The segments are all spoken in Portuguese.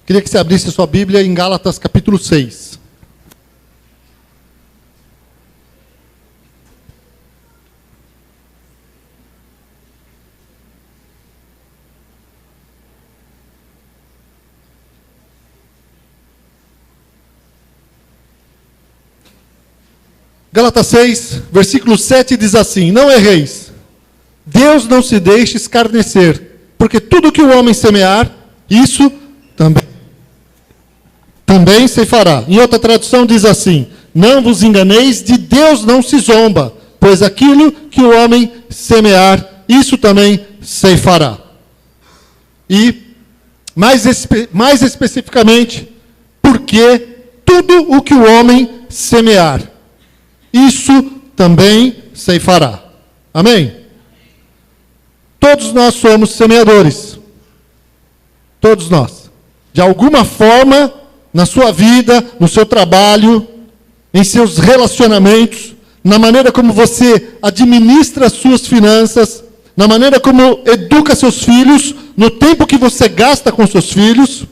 Queria que você abrisse a sua Bíblia em Gálatas capítulo 6. Gálatas 6, versículo 7 diz assim: Não erreis, Deus não se deixe escarnecer, porque tudo que o homem semear, isso também se fará. Em outra tradução diz assim: Não vos enganeis, de Deus não se zomba, pois aquilo que o homem semear, isso também se fará. E, mais especificamente, porque tudo o que o homem semear, isso também se fará. Amém? Todos nós somos semeadores. Todos nós. De alguma forma, na sua vida, no seu trabalho, em seus relacionamentos, na maneira como você administra as suas finanças, na maneira como educa seus filhos, no tempo que você gasta com seus filhos,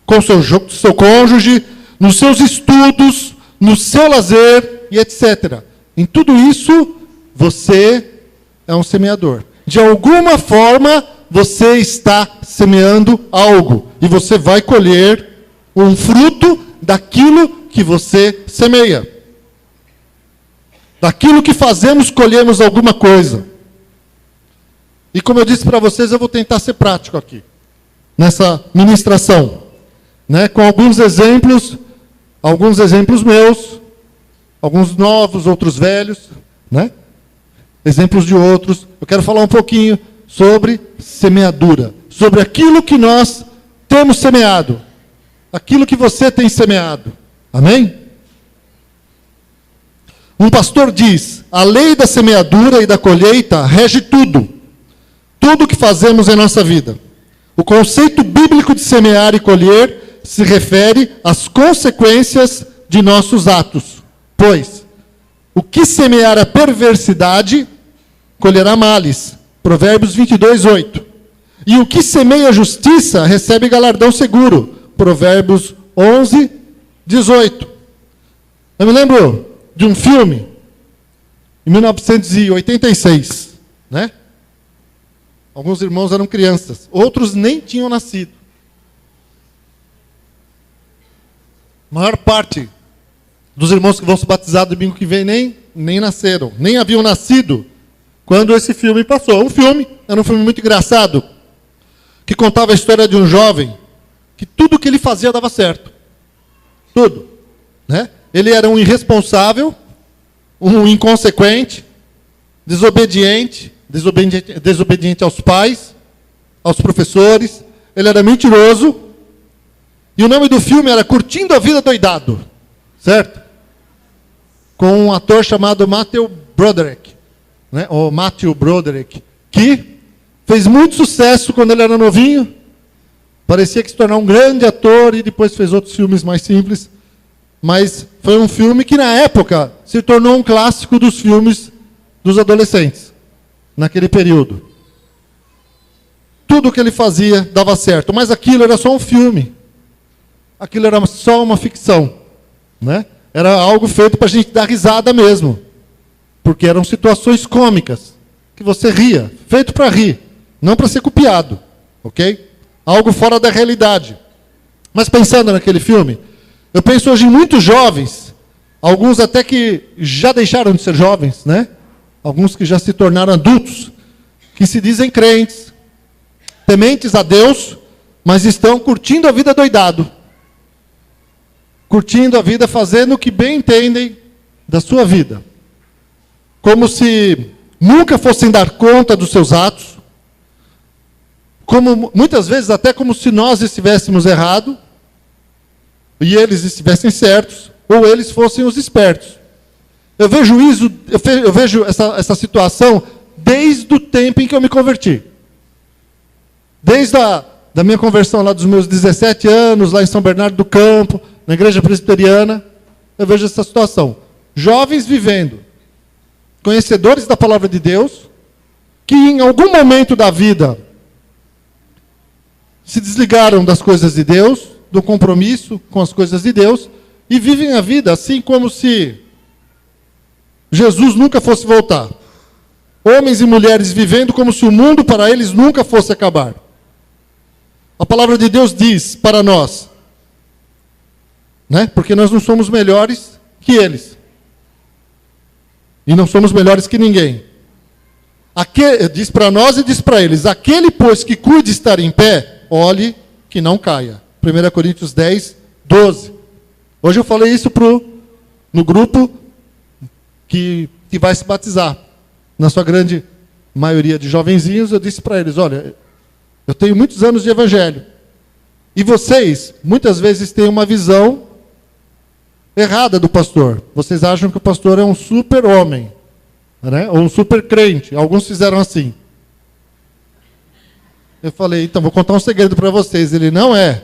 com seu cônjuge, nos seus estudos, no seu lazer e etc. Em tudo isso, você é um semeador. De alguma forma, você está semeando algo. E você vai colher um fruto daquilo que você semeia. Daquilo que fazemos, colhemos alguma coisa. E como eu disse para vocês, eu vou tentar ser prático aqui, nessa ministração. Com alguns exemplos meus, alguns novos, outros velhos, exemplos de outros. Eu quero falar um pouquinho sobre semeadura, sobre aquilo que nós temos semeado, aquilo que você tem semeado. Amém? Um pastor diz: a lei da semeadura e da colheita rege tudo que fazemos em nossa vida. O conceito bíblico de semear e colher se refere às consequências de nossos atos. Pois, o que semear a perversidade, colherá males. Provérbios 22, 8. E o que semeia a justiça, recebe galardão seguro. Provérbios 11, 18. Eu me lembro de um filme, em 1986, Alguns irmãos eram crianças, outros nem tinham nascido. A maior parte dos irmãos que vão se batizar domingo que vem nem nasceram, nem haviam nascido quando esse filme passou. Era um filme muito engraçado, que contava a história de um jovem, que tudo que ele fazia dava certo. Tudo. Ele era um irresponsável, um inconsequente, desobediente aos pais, aos professores. Ele era mentiroso. E o nome do filme era Curtindo a Vida Doidado. Certo? Com um ator chamado Matthew Broderick. Ou Matthew Broderick. Que fez muito sucesso quando ele era novinho. Parecia que se tornar um grande ator e depois fez outros filmes mais simples. Mas foi um filme que na época se tornou um clássico dos filmes dos adolescentes. Naquele período. Tudo o que ele fazia dava certo. Mas aquilo era só um filme. Aquilo era só uma ficção. Era algo feito para a gente dar risada mesmo. Porque eram situações cômicas. Que você ria. Feito para rir. Não para ser copiado. Ok? Algo fora da realidade. Mas pensando naquele filme, eu penso hoje em muitos jovens. Alguns até que já deixaram de ser jovens, Alguns que já se tornaram adultos, que se dizem crentes, tementes a Deus, mas estão curtindo a vida doidado. Curtindo a vida, fazendo o que bem entendem da sua vida. Como se nunca fossem dar conta dos seus atos. Como, muitas vezes até como se nós estivéssemos errados, e eles estivessem certos, ou eles fossem os espertos. Eu vejo essa situação desde o tempo em que eu me converti. Desde da minha conversão lá dos meus 17 anos, lá em São Bernardo do Campo, na igreja presbiteriana, eu vejo essa situação. Jovens vivendo, conhecedores da palavra de Deus, que em algum momento da vida se desligaram das coisas de Deus, do compromisso com as coisas de Deus, e vivem a vida assim como se Jesus nunca fosse voltar. Homens e mulheres vivendo como se o mundo para eles nunca fosse acabar. A palavra de Deus diz para nós, né? Porque nós não somos melhores que eles. E não somos melhores que ninguém. Diz para nós e diz para eles: aquele, pois, que cuide estar em pé, olhe que não caia. 1 Coríntios 10, 12. Hoje eu falei isso no grupo que vai se batizar. Na sua grande maioria de jovenzinhos, eu disse para eles: olha, eu tenho muitos anos de evangelho. E vocês, muitas vezes, têm uma visão errada do pastor. Vocês acham que o pastor é um super homem, né? Ou um super crente. Alguns fizeram assim. Eu falei: então, vou contar um segredo para vocês. Ele não é.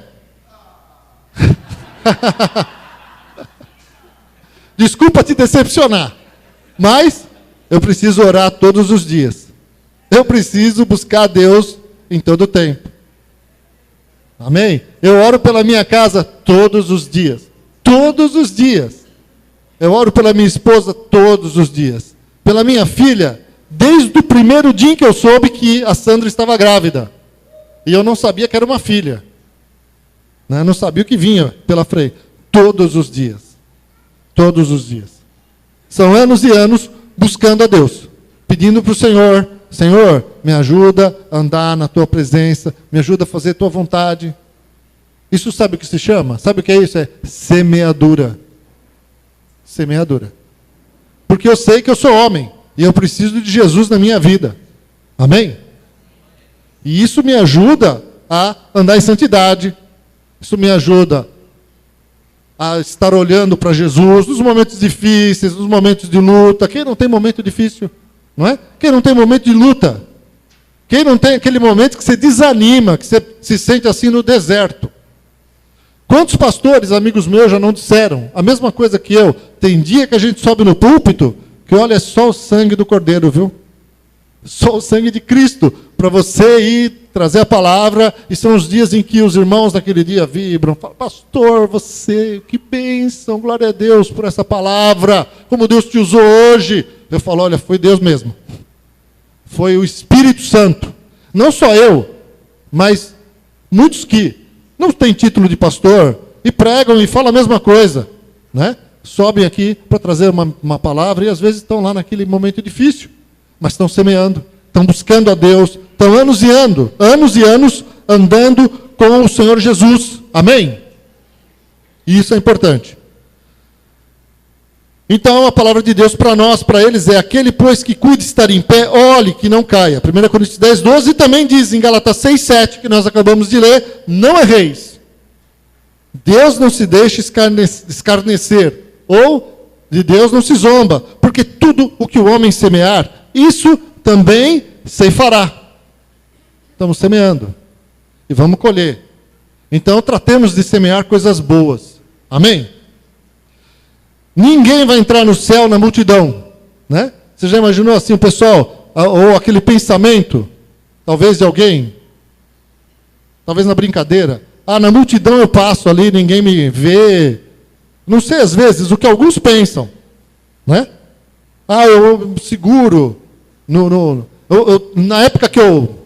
Desculpa te decepcionar, mas eu preciso orar todos os dias. Eu preciso buscar a Deus em todo o tempo. Amém? Eu oro pela minha casa todos os dias. Todos os dias. Eu oro pela minha esposa todos os dias. Pela minha filha, desde o primeiro dia em que eu soube que a Sandra estava grávida. E eu não sabia que era uma filha. Eu não sabia o que vinha pela frente. Todos os dias. Todos os dias. São anos e anos buscando a Deus. Pedindo para o Senhor: Senhor, me ajuda a andar na tua presença. Me ajuda a fazer a tua vontade. Isso sabe o que se chama? Sabe o que é isso? É semeadura. Semeadura. Porque eu sei que eu sou homem. E eu preciso de Jesus na minha vida. Amém? E isso me ajuda a andar em santidade. Isso me ajuda a estar olhando para Jesus nos momentos difíceis, nos momentos de luta. Quem não tem momento difícil? Não é? Quem não tem momento de luta? Quem não tem aquele momento que você desanima, que você se sente assim no deserto? Quantos pastores, amigos meus, já não disseram a mesma coisa que eu? Tem dia que a gente sobe no púlpito, que olha, é só o sangue do Cordeiro, viu? Só o sangue de Cristo, para você ir trazer a palavra, e são os dias em que os irmãos naquele dia vibram, falam: pastor, você, que bênção, glória a Deus por essa palavra, como Deus te usou hoje. Eu falo: olha, foi Deus mesmo. Foi o Espírito Santo. Não só eu, mas muitos que não têm título de pastor, e pregam e falam a mesma coisa, né? Sobem aqui para trazer uma palavra, e às vezes estão lá naquele momento difícil, mas estão semeando, estão buscando a Deus, estão anos e anos andando com o Senhor Jesus. Amém? E isso é importante. Então, a palavra de Deus para nós, para eles, é: aquele, pois, que cuide estar em pé, olhe que não caia. 1 Coríntios 10, 12, e também diz em Gálatas 6, 7, que nós acabamos de ler: não erreis. Deus não se deixa escarnecer, ou de Deus não se zomba, porque tudo o que o homem semear, isso também ceifará. Estamos semeando e vamos colher. Então, tratemos de semear coisas boas. Amém? Ninguém vai entrar no céu na multidão, né? Você já imaginou assim o pessoal, ou aquele pensamento, talvez de alguém, talvez na brincadeira: na multidão eu passo ali, ninguém me vê. Não sei, às vezes, o que alguns pensam, né? Eu seguro. Na época que eu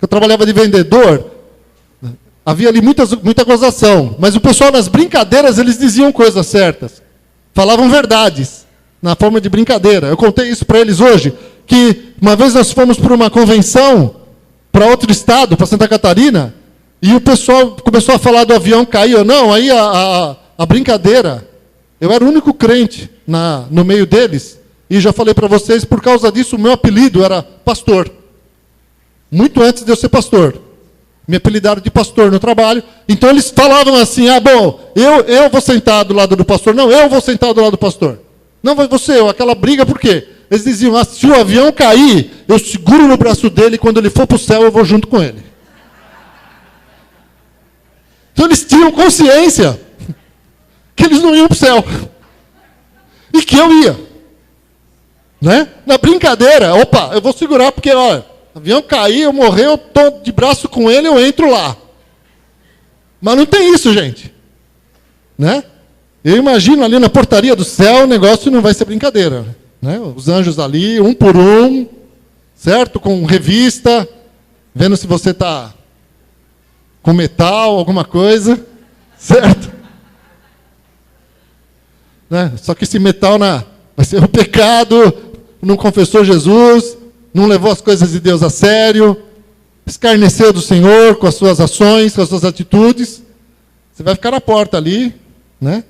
trabalhava de vendedor, havia ali muita gozação, mas o pessoal nas brincadeiras, eles diziam coisas certas. Falavam verdades, na forma de brincadeira. Eu contei isso para eles hoje, que uma vez nós fomos para uma convenção, para outro estado, para Santa Catarina, e o pessoal começou a falar do avião cair ou não, aí a brincadeira, eu era o único crente no meio deles, e já falei para vocês, por causa disso, o meu apelido era pastor. Muito antes de eu ser pastor. Me apelidaram de pastor no trabalho. Então eles falavam assim: bom, eu vou sentar do lado do pastor. Não, eu vou sentar do lado do pastor. Não, vai você, aquela briga, por quê? Eles diziam: se o avião cair, eu seguro no braço dele, e quando ele for para o céu, eu vou junto com ele. Então eles tinham consciência que eles não iam para o céu. E que eu ia. Né? Na brincadeira, eu vou segurar, porque, o avião cair, eu morrer, eu estou de braço com ele, eu entro lá. Mas não tem isso, gente. Né? Eu imagino ali na portaria do céu, o negócio não vai ser brincadeira. Né? Os anjos ali, um por um, certo? Com revista, vendo se você está com metal, alguma coisa, certo? Né? Só que esse metal vai ser o pecado, não confessou Jesus, não levou as coisas de Deus a sério, escarneceu do Senhor com as suas ações, com as suas atitudes. Você vai ficar na porta ali, né?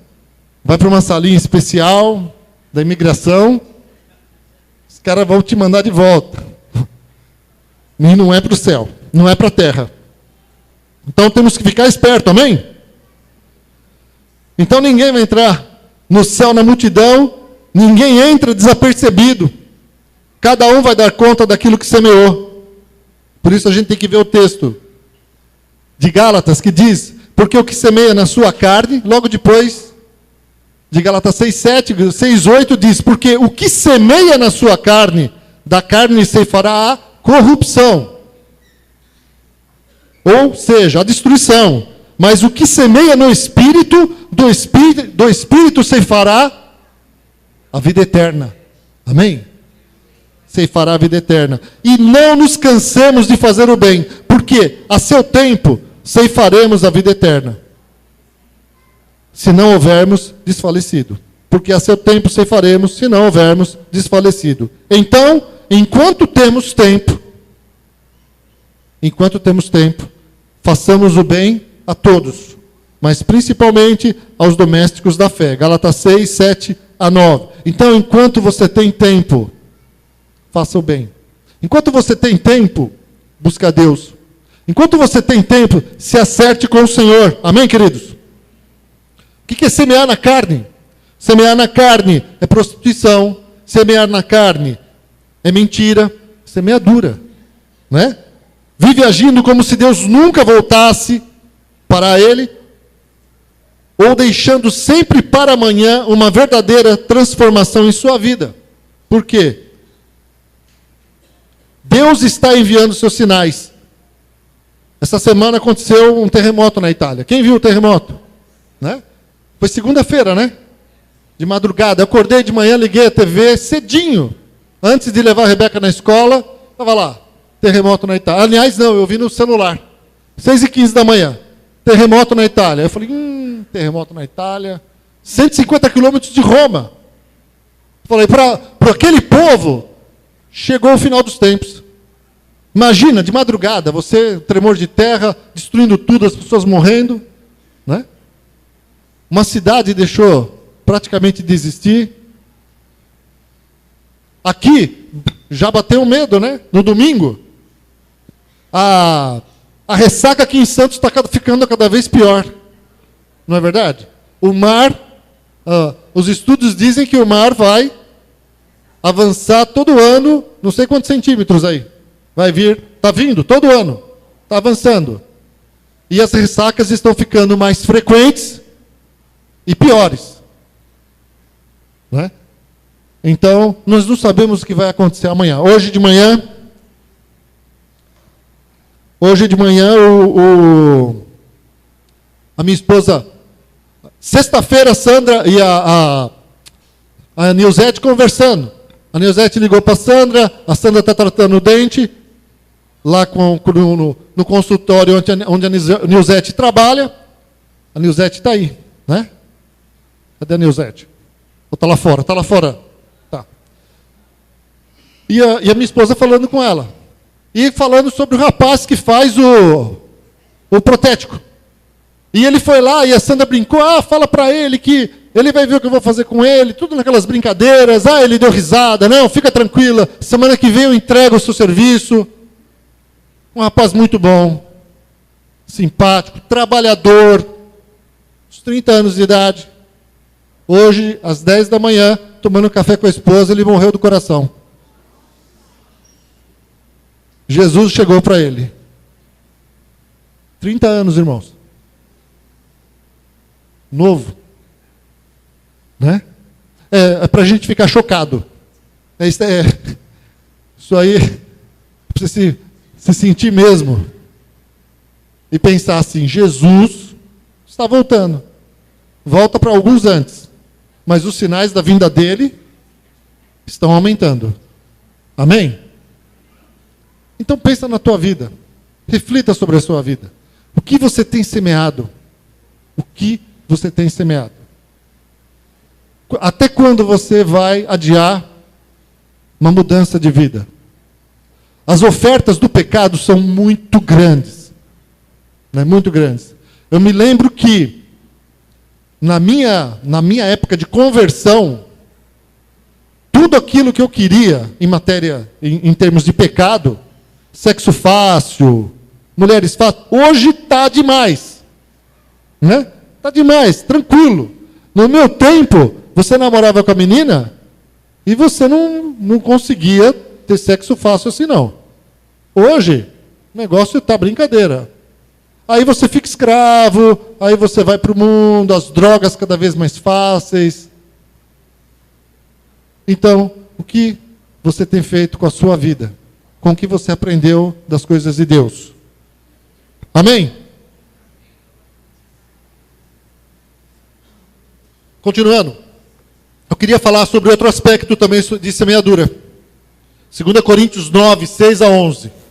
Vai para uma salinha especial da imigração, os caras vão te mandar de volta. E não é para o céu, não é para a terra. Então temos que ficar esperto, amém? Então ninguém vai entrar no céu na multidão, ninguém entra desapercebido. Cada um vai dar conta daquilo que semeou. Por isso a gente tem que ver o texto de Gálatas que diz, porque o que semeia na sua carne, logo depois de Gálatas 6:7, 6:8 diz, porque o que semeia na sua carne, da carne ceifará a corrupção. Ou seja, a destruição. Mas o que semeia no Espírito, do Espírito ceifará a vida eterna. Amém? Ceifará a vida eterna. E não nos cansemos de fazer o bem, porque a seu tempo ceifaremos a vida eterna. Se não houvermos desfalecido. Porque a seu tempo ceifaremos, se não houvermos desfalecido. Então, enquanto temos tempo, façamos o bem a todos, mas principalmente aos domésticos da fé. Gálatas 6:7-9. Então, enquanto você tem tempo, faça o bem. Enquanto você tem tempo, busca a Deus. Enquanto você tem tempo, se acerte com o Senhor. Amém, queridos? O que é semear na carne? Semear na carne é prostituição. Semear na carne é mentira. Semeadura. Né? Vive agindo como se Deus nunca voltasse para Ele, ou deixando sempre para amanhã uma verdadeira transformação em sua vida. Por quê? Deus está enviando seus sinais. Essa semana aconteceu um terremoto na Itália. Quem viu o terremoto? Né? Foi segunda-feira, né? De madrugada. Eu acordei de manhã, liguei a TV cedinho. Antes de levar a Rebeca na escola, estava lá. Terremoto na Itália. Aliás, não, eu vi no celular. 6h15 da manhã. Terremoto na Itália. Eu falei, terremoto na Itália. 150 quilômetros de Roma. Eu falei, para aquele povo, chegou o final dos tempos. Imagina, de madrugada, você, tremor de terra, destruindo tudo, as pessoas morrendo. Né? Uma cidade deixou praticamente de existir. Aqui, já bateu medo, né? No domingo. A ressaca aqui em Santos está ficando cada vez pior. Não é verdade? O mar, os estudos dizem que o mar vai avançar todo ano, não sei quantos centímetros aí. Vai vir, está vindo, todo ano. Está avançando. E as ressacas estão ficando mais frequentes e piores. Não é? Então, nós não sabemos o que vai acontecer amanhã. Hoje de manhã, a minha esposa, sexta-feira, a Sandra e a Nilzete conversando. A Nilzete ligou para a Sandra está tratando o dente, lá no consultório onde a Nilzete trabalha. A Nilzete está aí, né? Cadê a Nilzete? Ou está lá fora? Está lá fora. Tá. E a minha esposa falando com ela. E falando sobre o rapaz que faz o protético. E ele foi lá e a Sandra brincou, fala para ele que ele vai ver o que eu vou fazer com ele, tudo naquelas brincadeiras, ele deu risada, não, fica tranquila, semana que vem eu entrego o seu serviço. Um rapaz muito bom, simpático, trabalhador, uns 30 anos de idade. Hoje, às 10 da manhã, tomando café com a esposa, ele morreu do coração. Jesus chegou para ele. 30 anos, irmãos. Novo. Né? É para a gente ficar chocado. Isso aí, para você se sentir mesmo. E pensar assim, Jesus está voltando. Volta para alguns antes. Mas os sinais da vinda dele estão aumentando. Amém? Então pensa na tua vida. Reflita sobre a sua vida. O que você tem semeado? O que você tem semeado? Até quando você vai adiar uma mudança de vida? As ofertas do pecado são muito grandes. Né? Muito grandes. Eu me lembro que, na minha época de conversão, tudo aquilo que eu queria em matéria, em termos de pecado, sexo fácil, mulheres fáceis, hoje está demais. Né? Está demais, tranquilo. No meu tempo, você namorava com a menina e você não conseguia ter sexo fácil assim, não. Hoje, o negócio está brincadeira. Aí você fica escravo, aí você vai para o mundo, as drogas cada vez mais fáceis. Então, o que você tem feito com a sua vida? Com o que você aprendeu das coisas de Deus? Amém? Continuando. Eu queria falar sobre outro aspecto também de semeadura. 2 Coríntios 9, 6 a 11.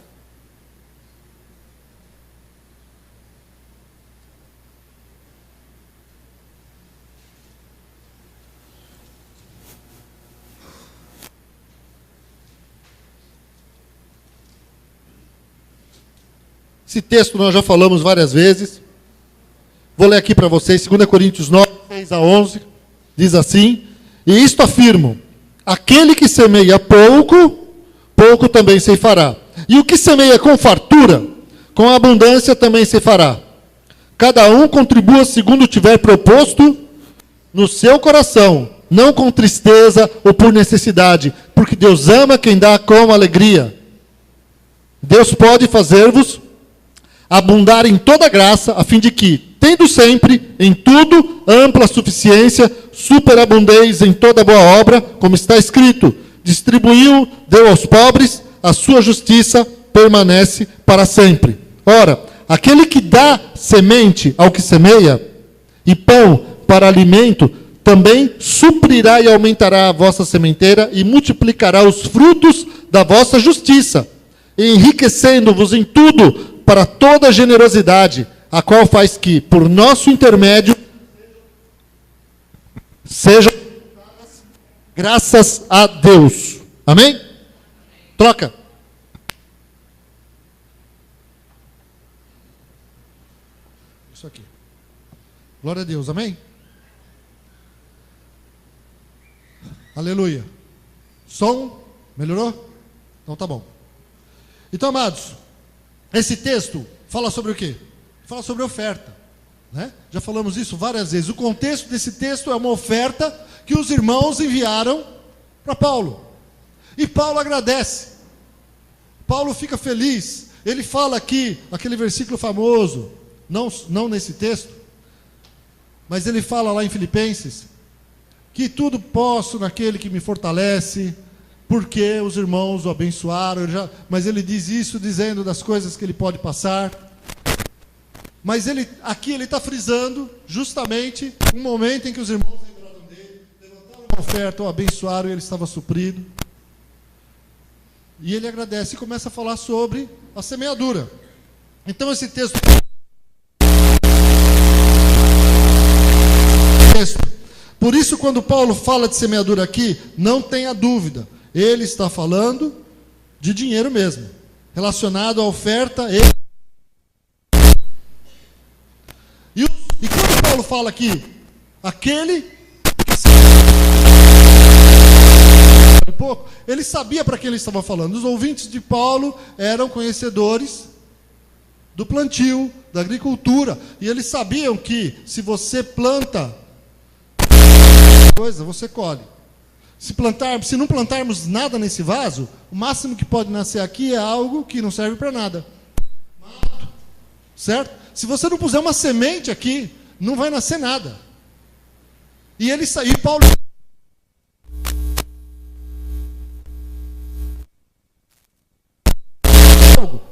Esse texto nós já falamos várias vezes. Vou ler aqui para vocês, 2 Coríntios 9, 6 a 11. Diz assim: e isto afirmo, aquele que semeia pouco, pouco também ceifará. E o que semeia com fartura, com abundância também ceifará. Cada um contribua segundo tiver proposto no seu coração, não com tristeza ou por necessidade, porque Deus ama quem dá com alegria. Deus pode fazer-vos abundar em toda graça, a fim de que, tendo sempre, em tudo, ampla suficiência, superabundeis em toda boa obra, como está escrito, distribuiu, deu aos pobres, a sua justiça permanece para sempre. Ora, aquele que dá semente ao que semeia, e pão para alimento, também suprirá e aumentará a vossa sementeira, e multiplicará os frutos da vossa justiça, enriquecendo-vos em tudo, para toda generosidade, a qual faz que, por nosso intermédio, sejam graças a Deus. Amém? Troca. Isso aqui. Glória a Deus, amém? Aleluia. Som? Melhorou? Então tá bom. Então, amados, esse texto fala sobre o quê? Fala sobre oferta. Né? Já falamos isso várias vezes. O contexto desse texto é uma oferta que os irmãos enviaram para Paulo. E Paulo agradece. Paulo fica feliz. Ele fala aqui, aquele versículo famoso, não nesse texto, mas ele fala lá em Filipenses, que tudo posso naquele que me fortalece, porque os irmãos o abençoaram, mas ele diz isso dizendo das coisas que ele pode passar. Mas aqui ele está frisando justamente um momento em que os irmãos lembraram dele, levantaram uma oferta, o abençoaram e ele estava suprido. E ele agradece e começa a falar sobre a semeadura. Então esse texto... Por isso, quando Paulo fala de semeadura aqui, não tenha dúvida. Ele está falando de dinheiro mesmo, relacionado à oferta. E quando Paulo fala aqui, aquele que pouco, ele sabia para quem ele estava falando. Os ouvintes de Paulo eram conhecedores do plantio, da agricultura, e eles sabiam que se você planta coisa, você colhe. Se não plantarmos nada nesse vaso, o máximo que pode nascer aqui é algo que não serve para nada. Mato. Certo? Se você não puser uma semente aqui, não vai nascer nada. E Paulo...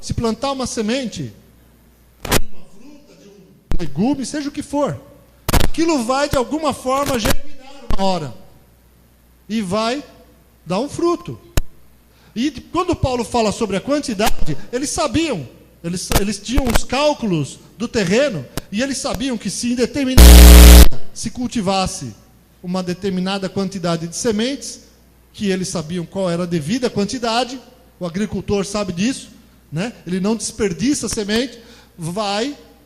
Se plantar uma semente de uma fruta, legume, seja o que for. Aquilo vai, de alguma forma, germinar uma hora. E vai dar um fruto. E quando Paulo fala sobre a quantidade, eles sabiam. Eles tinham os cálculos do terreno, e eles sabiam que se em determinada se cultivasse uma determinada quantidade de sementes, que eles sabiam qual era a devida quantidade, o agricultor sabe disso, né? Ele não desperdiça a semente,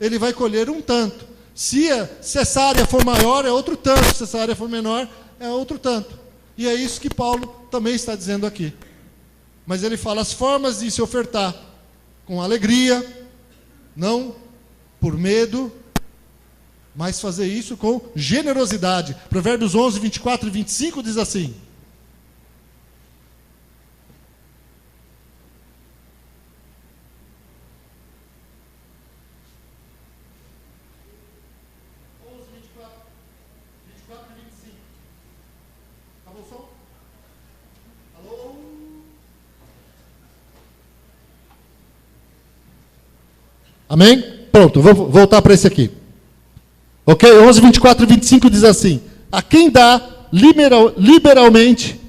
ele vai colher um tanto. Se essa área for maior, é outro tanto, se essa área for menor, é outro tanto. E é isso que Paulo também está dizendo aqui. Mas ele fala as formas de se ofertar com alegria, não por medo, mas fazer isso com generosidade. Provérbios 11, 24 e 25 diz assim: amém? Pronto, vou voltar para esse aqui. Ok? 11, 24 e 25 diz assim: a quem dá liberalmente,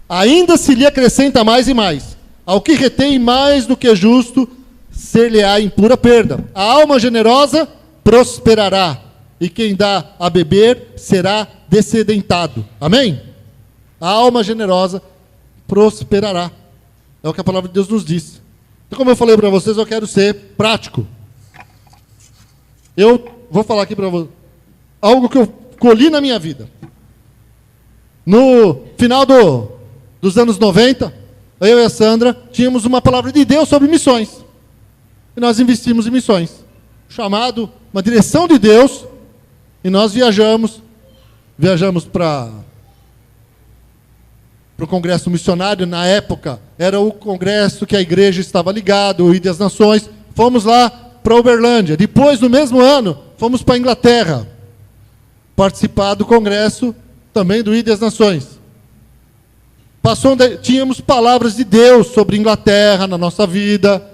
ainda se lhe acrescenta mais e mais. Ao que retém mais do que justo, ser-lhe-á em pura perda. A alma generosa prosperará, e quem dá a beber será descedentado. Amém? A alma generosa prosperará. É o que a palavra de Deus nos diz. Então, como eu falei para vocês, eu quero ser prático. Eu vou falar aqui para vocês algo que eu colhi na minha vida. No final dos anos 90, eu e a Sandra tínhamos uma palavra de Deus sobre missões. E nós investimos em missões. Chamado, uma direção de Deus, e nós viajamos para o Congresso Missionário. Na época, era o congresso que a igreja estava ligada, o ID das Nações. Fomos lá para Uberlândia. Depois, no mesmo ano, fomos para a Inglaterra, participar do congresso também do ID das Nações. Tínhamos palavras de Deus sobre Inglaterra na nossa vida,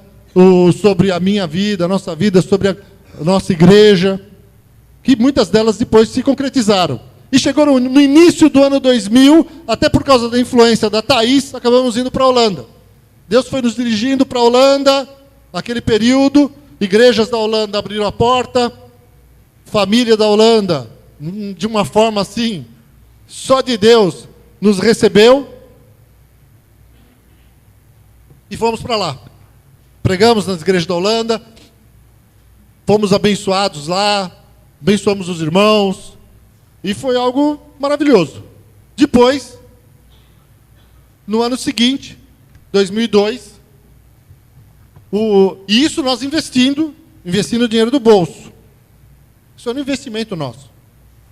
sobre a minha vida, a nossa vida, sobre a nossa igreja, que muitas delas depois se concretizaram. E chegou no início do ano 2000, até por causa da influência da Thaís, acabamos indo para a Holanda. Deus foi nos dirigindo para a Holanda, naquele período. Igrejas da Holanda abriram a porta, família da Holanda, de uma forma assim, só de Deus, nos recebeu, e fomos para lá. Pregamos nas igrejas da Holanda, fomos abençoados lá, abençoamos os irmãos, e foi algo maravilhoso. Depois, no ano seguinte, 2002, e isso nós investindo dinheiro do bolso. Isso era um investimento nosso.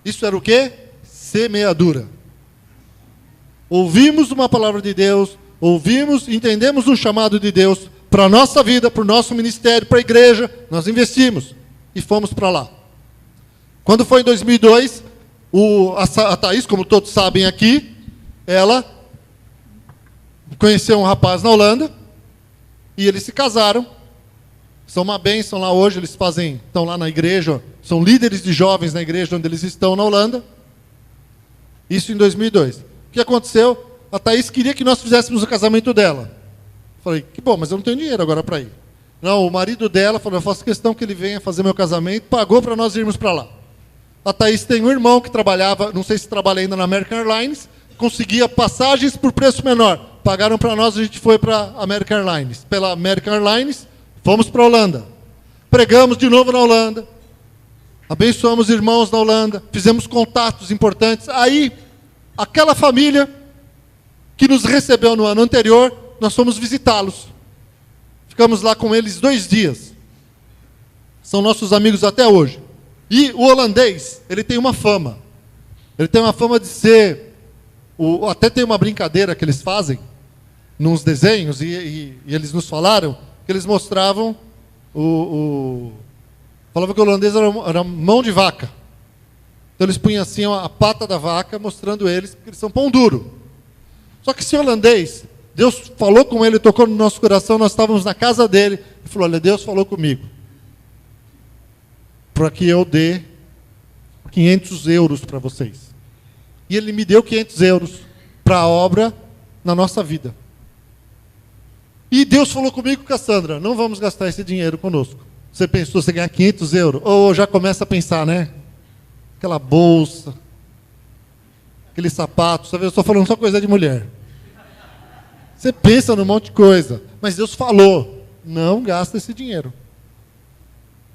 Isso era o quê? Semeadura. Ouvimos uma palavra de Deus, entendemos um chamado de Deus para a nossa vida, para o nosso ministério, para a igreja, nós investimos e fomos para lá. Quando foi em 2002, a Thaís, como todos sabem aqui, ela conheceu um rapaz na Holanda e eles se casaram. São uma bênção lá hoje, estão lá na igreja, são líderes de jovens na igreja onde eles estão na Holanda. Isso em 2002. O que aconteceu? A Thaís queria que nós fizéssemos o casamento dela. Falei, que bom, mas eu não tenho dinheiro agora para ir. Não, o marido dela falou, eu faço questão que ele venha fazer meu casamento, pagou para nós irmos para lá. A Thaís tem um irmão que trabalhava, não sei se trabalha ainda na American Airlines, conseguia passagens por preço menor. Pagaram para nós, a gente foi para a American Airlines. Pela American Airlines, fomos para a Holanda. Pregamos de novo na Holanda. Abençoamos irmãos na Holanda. Fizemos contatos importantes. Aí, aquela família que nos recebeu no ano anterior, nós fomos visitá-los. Ficamos lá com eles 2 dias. São nossos amigos até hoje. E o holandês, ele tem uma fama. Ele tem uma fama de ser... até tem uma brincadeira que eles fazem, nos desenhos, e eles nos falaram, que eles mostravam, falavam que o holandês era mão de vaca. Então eles punham assim a pata da vaca, mostrando eles que eles são pão duro. Só que esse holandês, Deus falou com ele, tocou no nosso coração, nós estávamos na casa dele, e falou, olha, Deus falou comigo. para que eu dê 500 euros para vocês. E ele me deu 500 euros para a obra na nossa vida. E Deus falou comigo, Cassandra, não vamos gastar esse dinheiro conosco. Você pensou, você ganhar 500 euros? Ou já começa a pensar, né? Aquela bolsa, aquele sapato, sabe? Eu estou falando só coisa de mulher. Você pensa num monte de coisa. Mas Deus falou, não gasta esse dinheiro.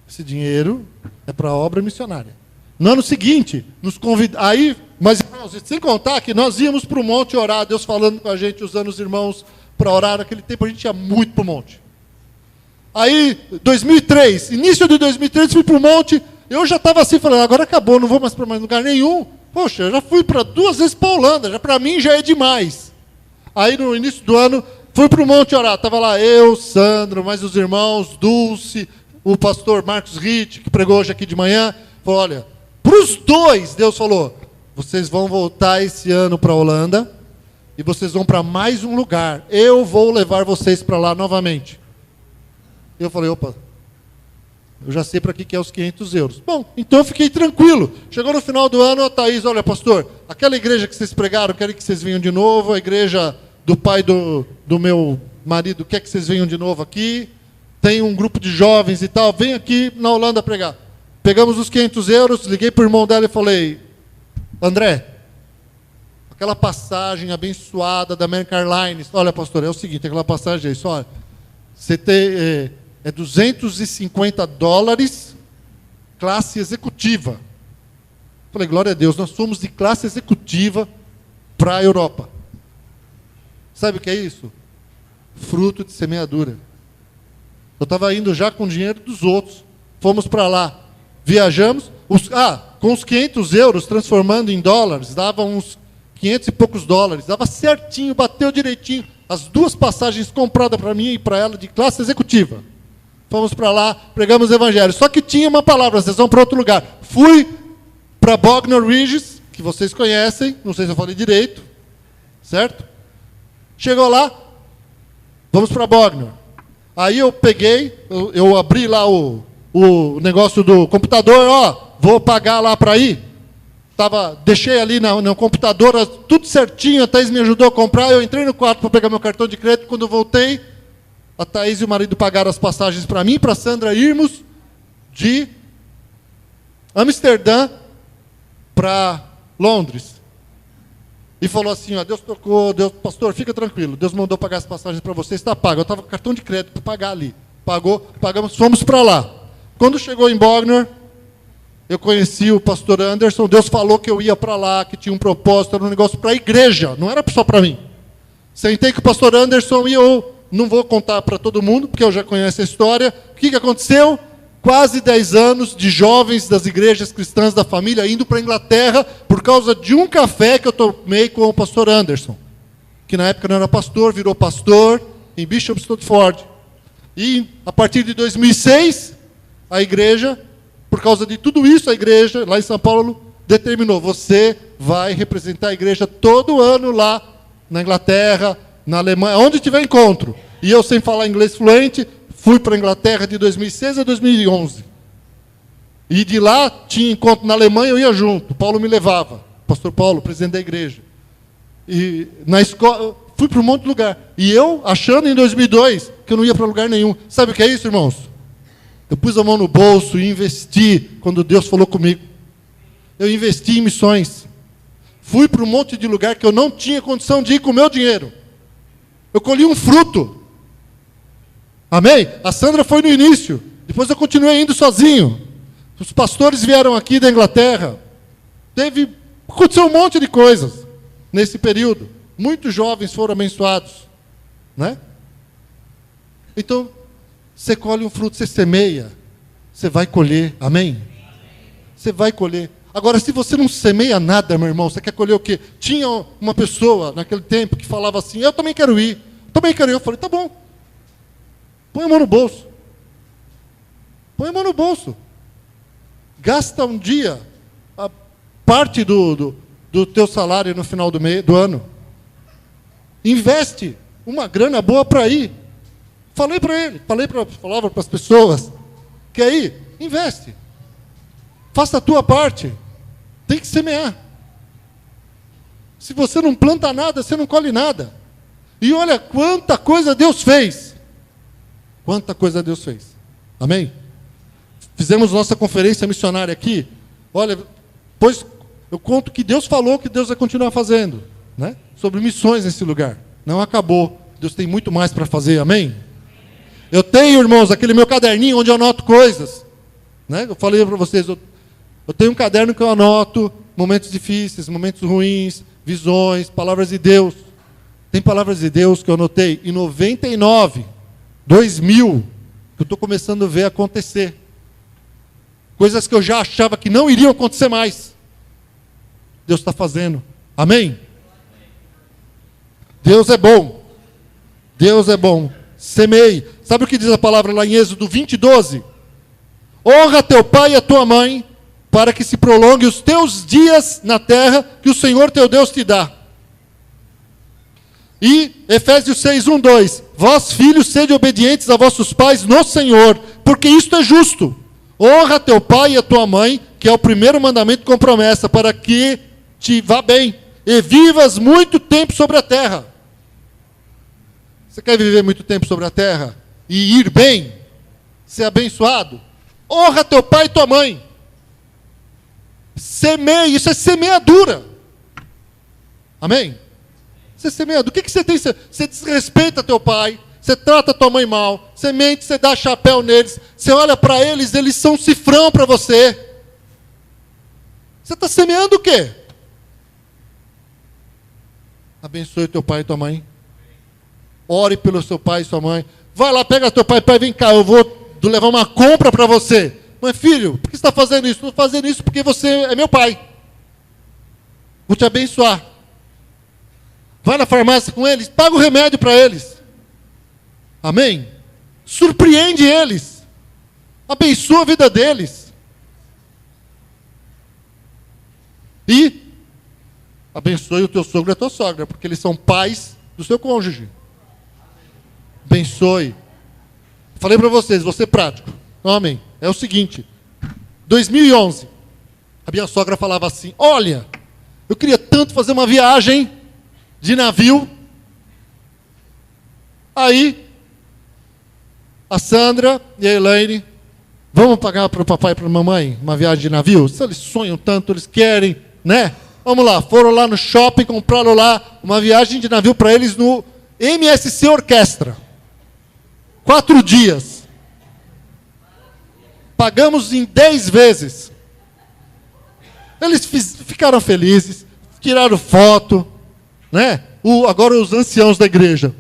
Esse dinheiro é para a obra missionária. No ano seguinte, nos convidaram. Aí, mas irmãos, sem contar que nós íamos para o monte orar, Deus falando com a gente, usando os irmãos para orar. Naquele tempo a gente ia muito para o monte. Aí, 2003, início de 2003, fui para o monte. Eu já estava assim, falando, agora acabou, não vou mais para mais lugar nenhum. Poxa, eu já fui para 2 vezes para a Holanda, para mim já é demais. Aí, no início do ano, fui para o monte orar. Estava lá eu, Sandro, mais os irmãos, Dulce, o pastor Marcos Ritt, que pregou hoje aqui de manhã. Falou, olha, para os 2, Deus falou, vocês vão voltar esse ano para a Holanda e vocês vão para mais um lugar. Eu vou levar vocês para lá novamente. Eu falei, opa, eu já sei para que é os 500 euros. Bom, então eu fiquei tranquilo. Chegou no final do ano, a Thaís, olha, pastor, aquela igreja que vocês pregaram, querem que vocês venham de novo, a igreja do pai do meu marido quer que vocês venham de novo aqui, tem um grupo de jovens e tal, vem aqui na Holanda pregar. Pegamos os 500 euros, liguei para o irmão dela e falei, André, aquela passagem abençoada da American Airlines, olha, pastor, é o seguinte, aquela passagem é isso, olha, você tem... É $250, classe executiva. Falei, glória a Deus, nós somos de classe executiva para a Europa. Sabe o que é isso? Fruto de semeadura. Eu estava indo já com o dinheiro dos outros. Fomos para lá. Viajamos. Com os 500 euros, transformando em dólares, dava uns 500 e poucos dólares. Dava certinho, bateu direitinho. As 2 passagens compradas para mim e para ela de classe executiva. Fomos para lá, pregamos o evangelho. Só que tinha uma palavra, vocês vão para outro lugar. Fui para Bognor Regis, que vocês conhecem, não sei se eu falei direito, certo? Chegou lá, vamos para Bognor. Aí eu peguei, eu abri lá o negócio do computador, ó, vou pagar lá para ir. Deixei ali no computador, tudo certinho, a Thaís me ajudou a comprar, eu entrei no quarto para pegar meu cartão de crédito, quando eu voltei, a Thaís e o marido pagaram as passagens para mim e para a Sandra irmos de Amsterdã para Londres. E falou assim, ó, Deus tocou, Deus, pastor, fica tranquilo, Deus mandou pagar as passagens para você, está pago. Eu estava com cartão de crédito para pagar ali. Pagamos, fomos para lá. Quando chegou em Bognor, eu conheci o pastor Anderson, Deus falou que eu ia para lá, que tinha um propósito, era um negócio para a igreja, não era só para mim. Sentei com o pastor Anderson e eu não vou contar para todo mundo, porque eu já conheço a história. O que aconteceu? Quase 10 anos de jovens das igrejas cristãs da família indo para a Inglaterra por causa de um café que eu tomei com o pastor Anderson, que na época não era pastor, virou pastor em Bishop Stortford. E a partir de 2006, a igreja, por causa de tudo isso, a igreja lá em São Paulo determinou, você vai representar a igreja todo ano lá na Inglaterra, na Alemanha, onde tiver encontro. E eu, sem falar inglês fluente, fui para a Inglaterra de 2006 a 2011. E de lá, tinha encontro na Alemanha, eu ia junto. Paulo me levava. Pastor Paulo, presidente da igreja. E na escola, fui para um monte de lugar. E eu, achando em 2002, que eu não ia para lugar nenhum. Sabe o que é isso, irmãos? Eu pus a mão no bolso e investi, quando Deus falou comigo. Eu investi em missões. Fui para um monte de lugar que eu não tinha condição de ir com o meu dinheiro. Eu colhi um fruto. Amém? A Sandra foi no início. Depois eu continuei indo sozinho. Os pastores vieram aqui da Inglaterra. Aconteceu um monte de coisas nesse período. Muitos jovens foram abençoados. Né? Então, você colhe um fruto, você semeia, você vai colher. Amém? Você vai colher. Agora, se você não semeia nada, meu irmão, você quer colher o quê? Tinha uma pessoa naquele tempo que falava assim, eu também quero ir. Eu falei, tá bom. Põe a mão no bolso. Põe a mão no bolso. Gasta um dia a parte do teu salário no final do ano. Investe uma grana boa para ir. Falei para ele, falava para as pessoas, quer ir? Investe. Faça a tua parte. Tem que semear. Se você não planta nada, você não colhe nada. E olha quanta coisa Deus fez. Quanta coisa Deus fez. Amém? Fizemos nossa conferência missionária aqui. Olha, pois eu conto que Deus falou que Deus vai continuar fazendo, né? Sobre missões nesse lugar. Não acabou. Deus tem muito mais para fazer. Amém? Eu tenho, irmãos, aquele meu caderninho onde eu anoto coisas. Né? Eu falei para vocês, eu tenho um caderno que eu anoto momentos difíceis, momentos ruins, visões, palavras de Deus. Tem palavras de Deus que eu anotei em 99, 2000, que eu estou começando a ver acontecer. Coisas que eu já achava que não iriam acontecer mais. Deus está fazendo. Amém? Deus é bom. Deus é bom. Semeie. Sabe o que diz a palavra lá em Êxodo 20, 12? Honra teu pai e a tua mãe, para que se prolongue os teus dias na terra que o Senhor teu Deus te dá. E Efésios 6, 1, 2. Vós, filhos, sede obedientes a vossos pais no Senhor, porque isto é justo. Honra teu pai e a tua mãe, que é o primeiro mandamento com promessa, para que te vá bem e vivas muito tempo sobre a terra. Você quer viver muito tempo sobre a terra? E ir bem? Ser abençoado? Honra teu pai e tua mãe. Semeie, isso é semeadura. Amém? Você é semeadura. O que você tem? Você desrespeita teu pai, você trata tua mãe mal, você mente, você dá chapéu neles, você olha para eles, eles são cifrão para você. Você está semeando o quê? Abençoe teu pai e tua mãe. Ore pelo seu pai e sua mãe. Vai lá, pega teu pai, vem cá, eu vou levar uma compra para você. Mas filho, por que você está fazendo isso? Estou fazendo isso porque você é meu pai. Vou te abençoar. Vai na farmácia com eles, paga o remédio para eles. Amém? Surpreende eles. Abençoa a vida deles. E abençoe o teu sogro e a tua sogra, porque eles são pais do seu cônjuge. Abençoe. Falei para vocês, vou ser prático. Amém. É o seguinte, 2011, a minha sogra falava assim, olha, eu queria tanto fazer uma viagem de navio. Aí, a Sandra e a Elaine, vamos pagar para o papai e para a mamãe uma viagem de navio? Se eles sonham tanto, eles querem, né? Vamos lá, foram lá no shopping, compraram lá uma viagem de navio para eles no MSC Orquestra. 4 dias. Pagamos em 10 vezes. Eles ficaram felizes, tiraram foto, né? Agora os anciãos da igreja.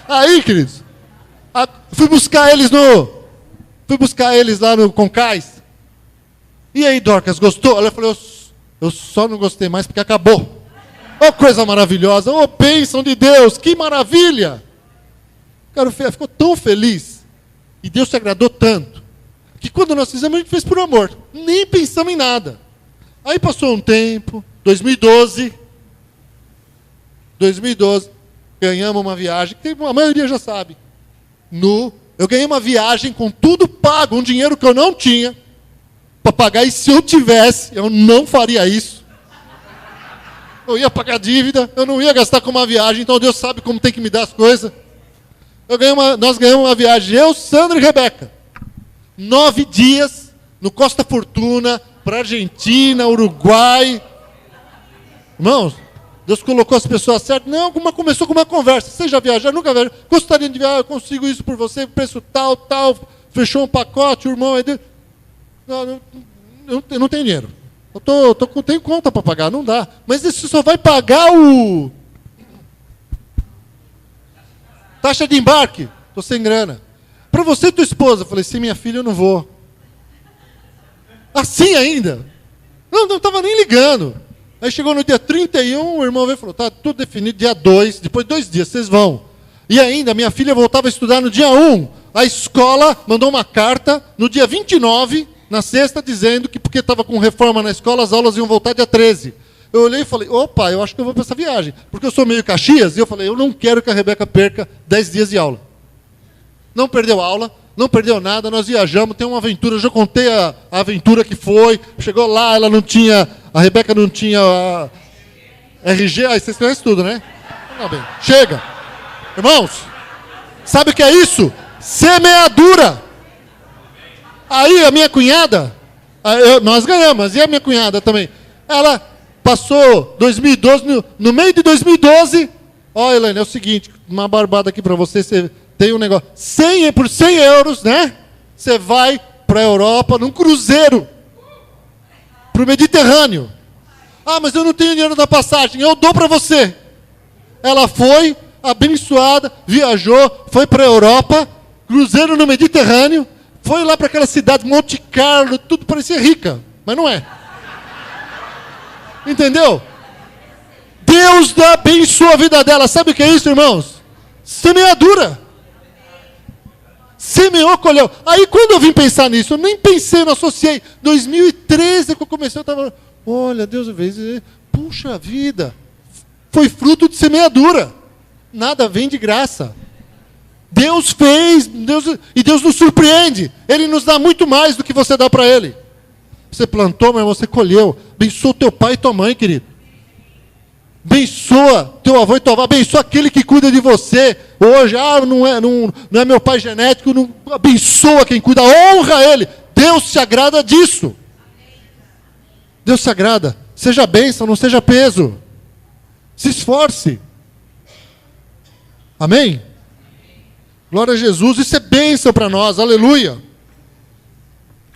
Aí, queridos, fui buscar eles lá no Concais. E aí, Dorcas, gostou? Ela falou, eu só não gostei mais porque acabou. Oh, coisa maravilhosa, oh, bênção de Deus, que maravilha. Cara, ficou tão feliz, e Deus se agradou tanto, que quando nós fizemos, a gente fez por amor, nem pensamos em nada. Aí passou um tempo, 2012, ganhamos uma viagem, que a maioria já sabe. Eu ganhei uma viagem com tudo pago, um dinheiro que eu não tinha, para pagar, e se eu tivesse, eu não faria isso. Eu ia pagar dívida, eu não ia gastar com uma viagem, então Deus sabe como tem que me dar as coisas. Nós ganhamos uma viagem, eu, Sandra e Rebeca. 9 dias no Costa Fortuna, para Argentina, Uruguai. Irmãos, Deus colocou as pessoas certas. Não, começou com uma conversa. Você já viajou? Nunca viajou? Gostaria de viajar? Eu consigo isso por você, preço tal. Fechou um pacote, o irmão é dele. Não, eu não tenho dinheiro. Eu tenho conta para pagar, não dá. Mas você só vai pagar o... taxa de embarque. Estou sem grana. Para você e tua esposa. Eu falei, sim, minha filha, eu não vou. Assim ainda? Não estava nem ligando. Aí chegou no dia 31, o irmão veio e falou, tá tudo definido, dia 2, depois de 2 dias, vocês vão. E ainda, minha filha voltava a estudar no dia 1. A escola mandou uma carta no dia 29, na sexta, dizendo que porque estava com reforma na escola, as aulas iam voltar dia 13. Eu olhei e falei, opa, eu acho que eu vou para essa viagem. Porque eu sou meio Caxias, e eu falei, eu não quero que a Rebeca perca 10 dias de aula. Não perdeu aula, não perdeu nada, nós viajamos, tem uma aventura, eu já contei a aventura que foi, chegou lá, ela não tinha, a Rebeca não tinha a RG, aí vocês conhecem tudo, né? Não, bem, chega. Irmãos, sabe o que é isso? Semeadura. Aí a minha cunhada, nós ganhamos, e a minha cunhada também, ela passou 2012, no meio de 2012, ó, Elaine, é o seguinte, uma barbada aqui para você tem um negócio, por 100 euros, né? Você vai para a Europa num cruzeiro, para o Mediterrâneo. Ah, mas eu não tenho dinheiro da passagem, eu dou para você. Ela foi, abençoada, viajou, foi para a Europa, cruzeiro no Mediterrâneo, foi lá para aquela cidade, Monte Carlo, tudo parecia rica, mas não é. Entendeu? Deus abençoa a vida dela. Sabe o que é isso, irmãos? Semeadura. Semeou, colheu. Aí quando eu vim pensar nisso, eu nem pensei, não associei. 2013 que eu comecei, eu estava, olha, Deus fez, puxa vida, foi fruto de semeadura. Nada vem de graça. Deus fez, e Deus nos surpreende. Ele nos dá muito mais do que você dá para Ele. Você plantou, meu irmão, você colheu. Abençoa teu pai e tua mãe, querido. Abençoa teu avô e tua avó. Abençoa aquele que cuida de você. Hoje, não é meu pai genético. Não, abençoa quem cuida. Honra ele. Deus se agrada disso. Deus se agrada. Seja bênção, não seja peso. Se esforce. Amém? Glória a Jesus. Isso é bênção para nós. Aleluia.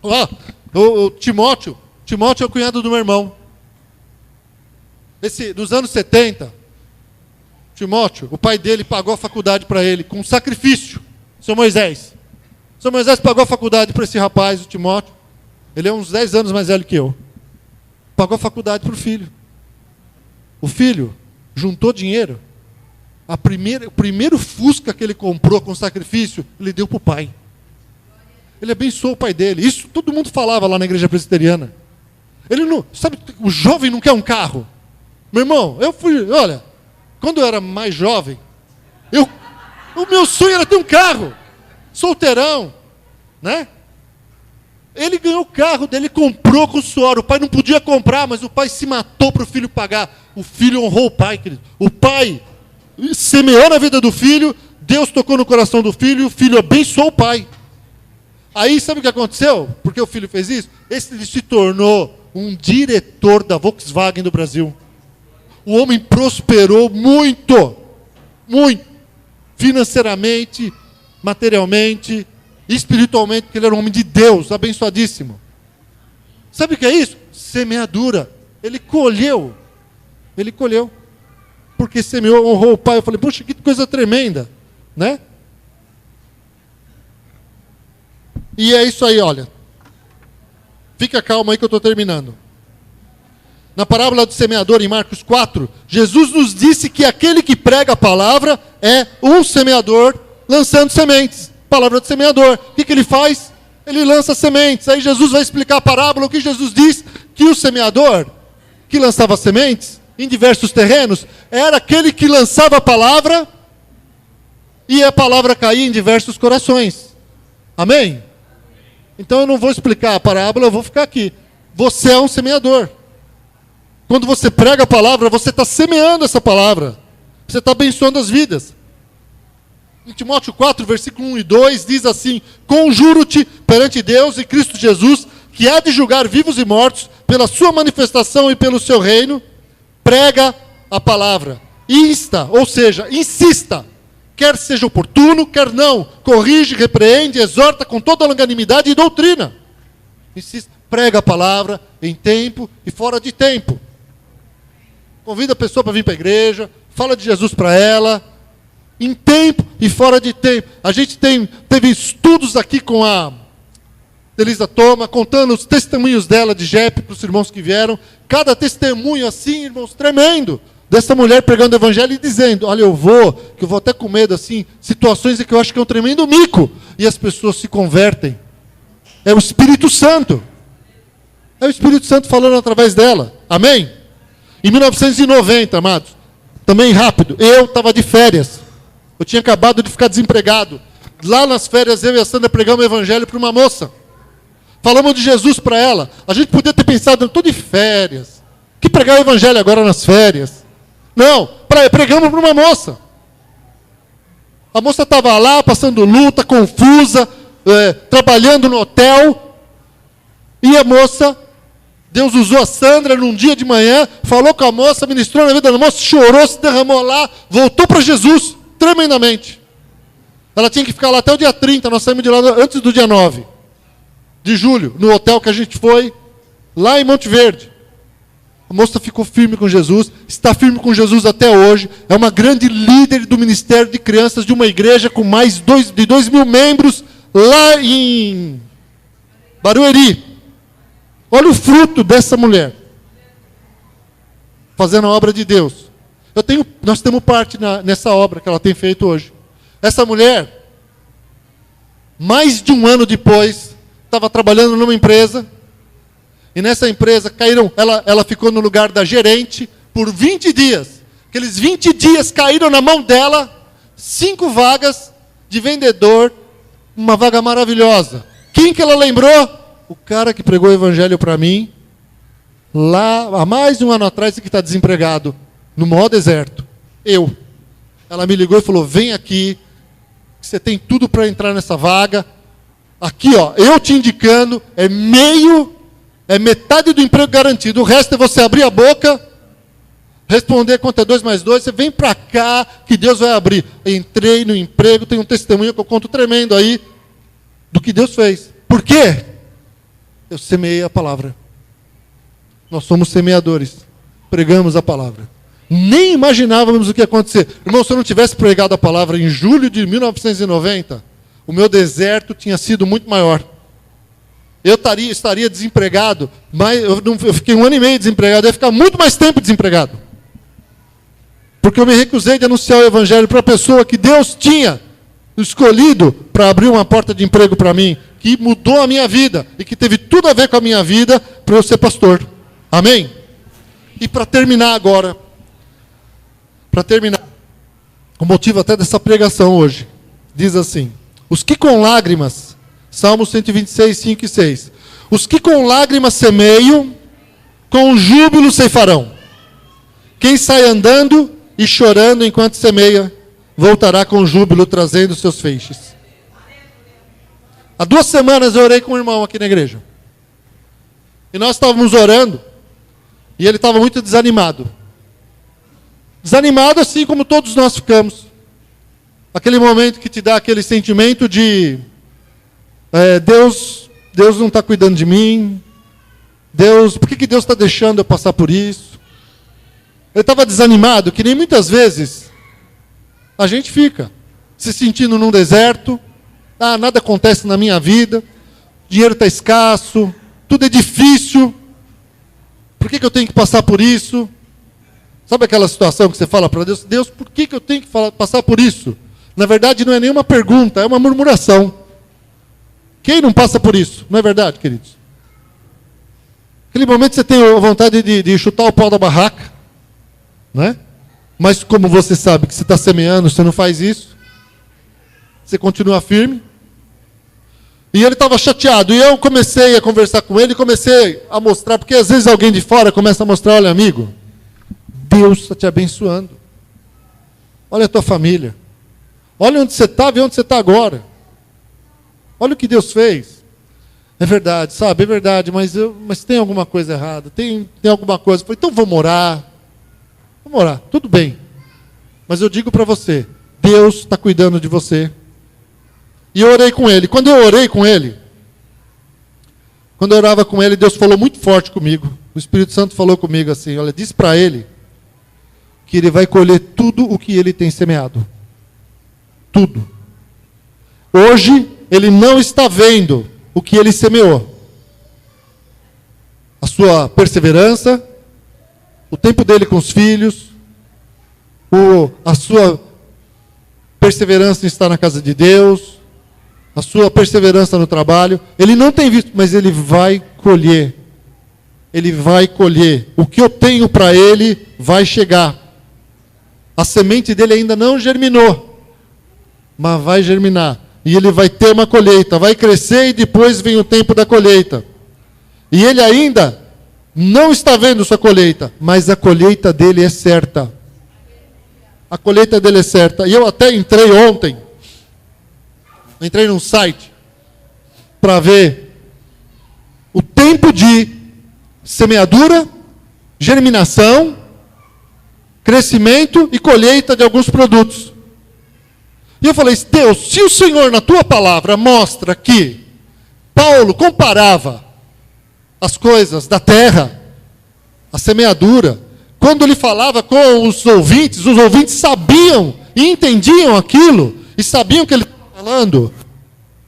O Timóteo é o cunhado do meu irmão. Dos anos 70, Timóteo, o pai dele pagou a faculdade para ele, com sacrifício. Seu Moisés. Seu Moisés pagou a faculdade para esse rapaz, o Timóteo. Ele é uns 10 anos mais velho que eu. Pagou a faculdade para o filho. O filho juntou dinheiro. O primeiro Fusca que ele comprou com sacrifício, ele deu para o pai. Ele abençoou o pai dele. Isso todo mundo falava lá na igreja presbiteriana. Ele não, sabe, o jovem não quer um carro. Meu irmão, olha, quando eu era mais jovem, o meu sonho era ter um carro. Solteirão, né? Ele ganhou o carro dele, comprou com suor. O pai não podia comprar, mas o pai se matou para o filho pagar. O filho honrou o pai, querido. O pai semeou na vida do filho, Deus tocou no coração do filho, e o filho abençoou o pai. Aí sabe o que aconteceu? Porque o filho fez isso? Ele se tornou um diretor da Volkswagen do Brasil. O homem prosperou muito, muito, financeiramente, materialmente, espiritualmente, porque ele era um homem de Deus, abençoadíssimo. Sabe o que é isso? Semeadura. Ele colheu, porque semeou, honrou o pai. Eu falei, poxa, que coisa tremenda, né? E é isso aí, olha. Fica calma aí que eu estou terminando. Na parábola do semeador, em Marcos 4, Jesus nos disse que aquele que prega a palavra é um semeador lançando sementes. Palavra do semeador. O que ele faz? Ele lança sementes. Aí Jesus vai explicar a parábola. O que Jesus diz? Que o semeador que lançava sementes em diversos terrenos era aquele que lançava a palavra e a palavra caía em diversos corações. Amém? Então eu não vou explicar a parábola, eu vou ficar aqui. Você é um semeador. Quando você prega a palavra, você está semeando essa palavra. Você está abençoando as vidas. Em Timóteo 4, versículo 1 e 2, diz assim: conjuro-te perante Deus e Cristo Jesus, que há de julgar vivos e mortos, pela sua manifestação e pelo seu reino, prega a palavra. Insta, ou seja, insista. Quer seja oportuno, quer não. Corrige, repreende, exorta com toda longanimidade e doutrina. Insista, prega a palavra em tempo e fora de tempo. Convida a pessoa para vir para a igreja, fala de Jesus para ela, em tempo e fora de tempo. A gente teve estudos aqui com a Elisa Toma, contando os testemunhos dela de JEP para os irmãos que vieram. Cada testemunho assim, irmãos, tremendo. Dessa mulher pregando o evangelho e dizendo, olha, eu vou até com medo, assim, situações em que eu acho que é um tremendo mico. E as pessoas se convertem. É o Espírito Santo. É o Espírito Santo falando através dela. Amém? Em 1990, amados, também rápido, eu estava de férias. Eu tinha acabado de ficar desempregado. lá nas férias, eu e a Sandra pregamos o evangelho para uma moça. Falamos de Jesus para ela. A gente podia ter pensado, eu estou de férias. Que pregar o evangelho agora nas férias? Não, pregamos para uma moça. A moça estava lá, passando luta, confusa, trabalhando no hotel. E a moça, Deus usou a Sandra num dia de manhã, falou com a moça, ministrou na vida da moça, chorou, se derramou lá, voltou para Jesus, tremendamente. Ela tinha que ficar lá até o dia 30, nós saímos de lá antes do dia 9 de julho, no hotel que a gente foi, lá em Monte Verde. A moça ficou firme com Jesus, está firme com Jesus até hoje, é uma grande líder do Ministério de Crianças de uma igreja com mais de 2.000 membros, lá em Barueri. Olha o fruto dessa mulher, fazendo a obra de Deus. Nós temos parte nessa obra que ela tem feito hoje. Essa mulher, mais de um ano depois, estava trabalhando numa empresa, e nessa empresa ela ficou no lugar da gerente por 20 dias. Aqueles 20 dias caíram na mão dela, 5 vagas de vendedor, uma vaga maravilhosa. Quem que ela lembrou? O cara que pregou o evangelho para mim, lá há mais de um ano atrás, que está desempregado, no maior deserto. Ela me ligou e falou, vem aqui, você tem tudo para entrar nessa vaga. Aqui, ó, eu te indicando, é metade do emprego garantido. O resto é você abrir a boca, responder quanto é 2 mais 2, você vem para cá, que Deus vai abrir. Entrei no emprego, tenho um testemunho que eu conto tremendo aí, do que Deus fez. Por quê? Eu semeei a palavra. Nós somos semeadores. Pregamos a palavra. Nem imaginávamos o que ia acontecer. Irmão, se eu não tivesse pregado a palavra em julho de 1990, o meu deserto tinha sido muito maior. Eu estaria desempregado, mas eu fiquei 1 ano e meio desempregado, eu ia ficar muito mais tempo desempregado. Porque eu me recusei de anunciar o evangelho para a pessoa que Deus tinha escolhido para abrir uma porta de emprego para mim, que mudou a minha vida e que teve tudo a ver com a minha vida para eu ser pastor. Amém? E para terminar agora, o motivo até dessa pregação hoje, diz assim, os que com lágrimas, Salmo 126, 5 e 6, os que com lágrimas semeiam, com júbilo ceifarão. Quem sai andando e chorando enquanto semeia, voltará com júbilo trazendo seus feixes. Há 2 semanas eu orei com um irmão aqui na igreja. E nós estávamos orando, e ele estava muito desanimado. Desanimado assim como todos nós ficamos. Aquele momento que te dá aquele sentimento de Deus não está cuidando de mim. Por que Deus está deixando eu passar por isso? Ele estava desanimado, que nem muitas vezes a gente fica se sentindo num deserto. Nada acontece na minha vida, dinheiro está escasso, tudo é difícil. Por que eu tenho que passar por isso? Sabe aquela situação que você fala para Deus, Deus, por que eu tenho que passar por isso? Na verdade, não é nenhuma pergunta, é uma murmuração. Quem não passa por isso? Não é verdade, queridos? Aquele momento você tem a vontade de chutar o pau da barraca, não é? Mas como você sabe que você está semeando, você não faz isso, você continua firme. E ele estava chateado, e eu comecei a conversar com ele, comecei a mostrar, porque às vezes alguém de fora começa a mostrar, olha amigo, Deus está te abençoando. Olha a tua família. Olha onde você estava e onde você está agora. Olha o que Deus fez. É verdade, sabe? É verdade, mas tem alguma coisa errada. Tem alguma coisa. Eu falei, então vamos orar. Vamos orar, tudo bem. Mas eu digo para você, Deus está cuidando de você. E eu orei com ele. Quando eu orei com ele, quando eu orava com ele, Deus falou muito forte comigo. O Espírito Santo falou comigo assim, olha, diz para ele que ele vai colher tudo o que ele tem semeado. Tudo. Hoje, ele não está vendo o que ele semeou. A sua perseverança, o tempo dele com os filhos, a sua perseverança em estar na casa de Deus, a sua perseverança no trabalho. Ele não tem visto, mas ele vai colher. Ele vai colher. O que eu tenho para ele vai chegar. A semente dele ainda não germinou, mas vai germinar. e ele vai ter uma colheita, vai crescer e depois vem o tempo da colheita. E ele ainda não está vendo sua colheita, mas a colheita dele é certa. A colheita dele é certa. E eu até entrei ontem, entrei num site para ver o tempo de semeadura, germinação, crescimento e colheita de alguns produtos. E eu falei, Deus, se o Senhor na tua palavra mostra que Paulo comparava as coisas da terra, a semeadura, quando ele falava com os ouvintes sabiam e entendiam aquilo, e sabiam que ele estava falando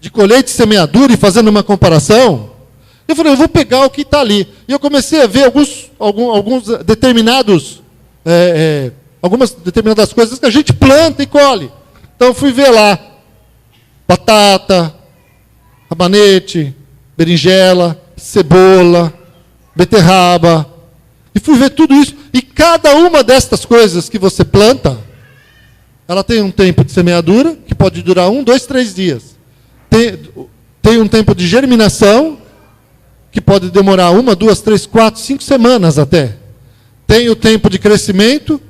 de colheita e semeadura e fazendo uma comparação. Eu falei, eu vou pegar o que está ali. E eu comecei a ver algumas determinadas coisas que a gente planta e colhe. Então eu fui ver lá, batata, rabanete, berinjela, cebola, beterraba, e fui ver tudo isso. E cada uma destas coisas que você planta, ela tem um tempo de semeadura, que pode durar 1, 2, 3 dias. Tem um tempo de germinação, que pode demorar 1, 2, 3, 4, 5 semanas até. Tem o tempo de crescimento.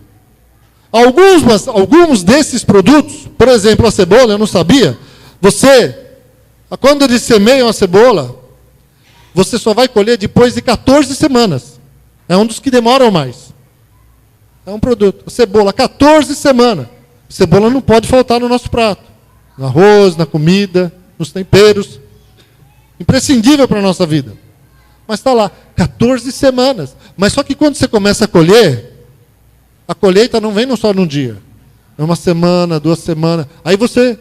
Alguns desses produtos, por exemplo, a cebola, eu não sabia. Quando eles semeiam a cebola, você só vai colher depois de 14 semanas. É um dos que demoram mais. É um produto. A cebola, 14 semanas. Cebola não pode faltar no nosso prato. No arroz, na comida, nos temperos. Imprescindível para a nossa vida. Mas está lá, 14 semanas. Mas só que quando você começa a colher, a colheita não vem só num dia. É 1 semana, 2 semanas. Aí você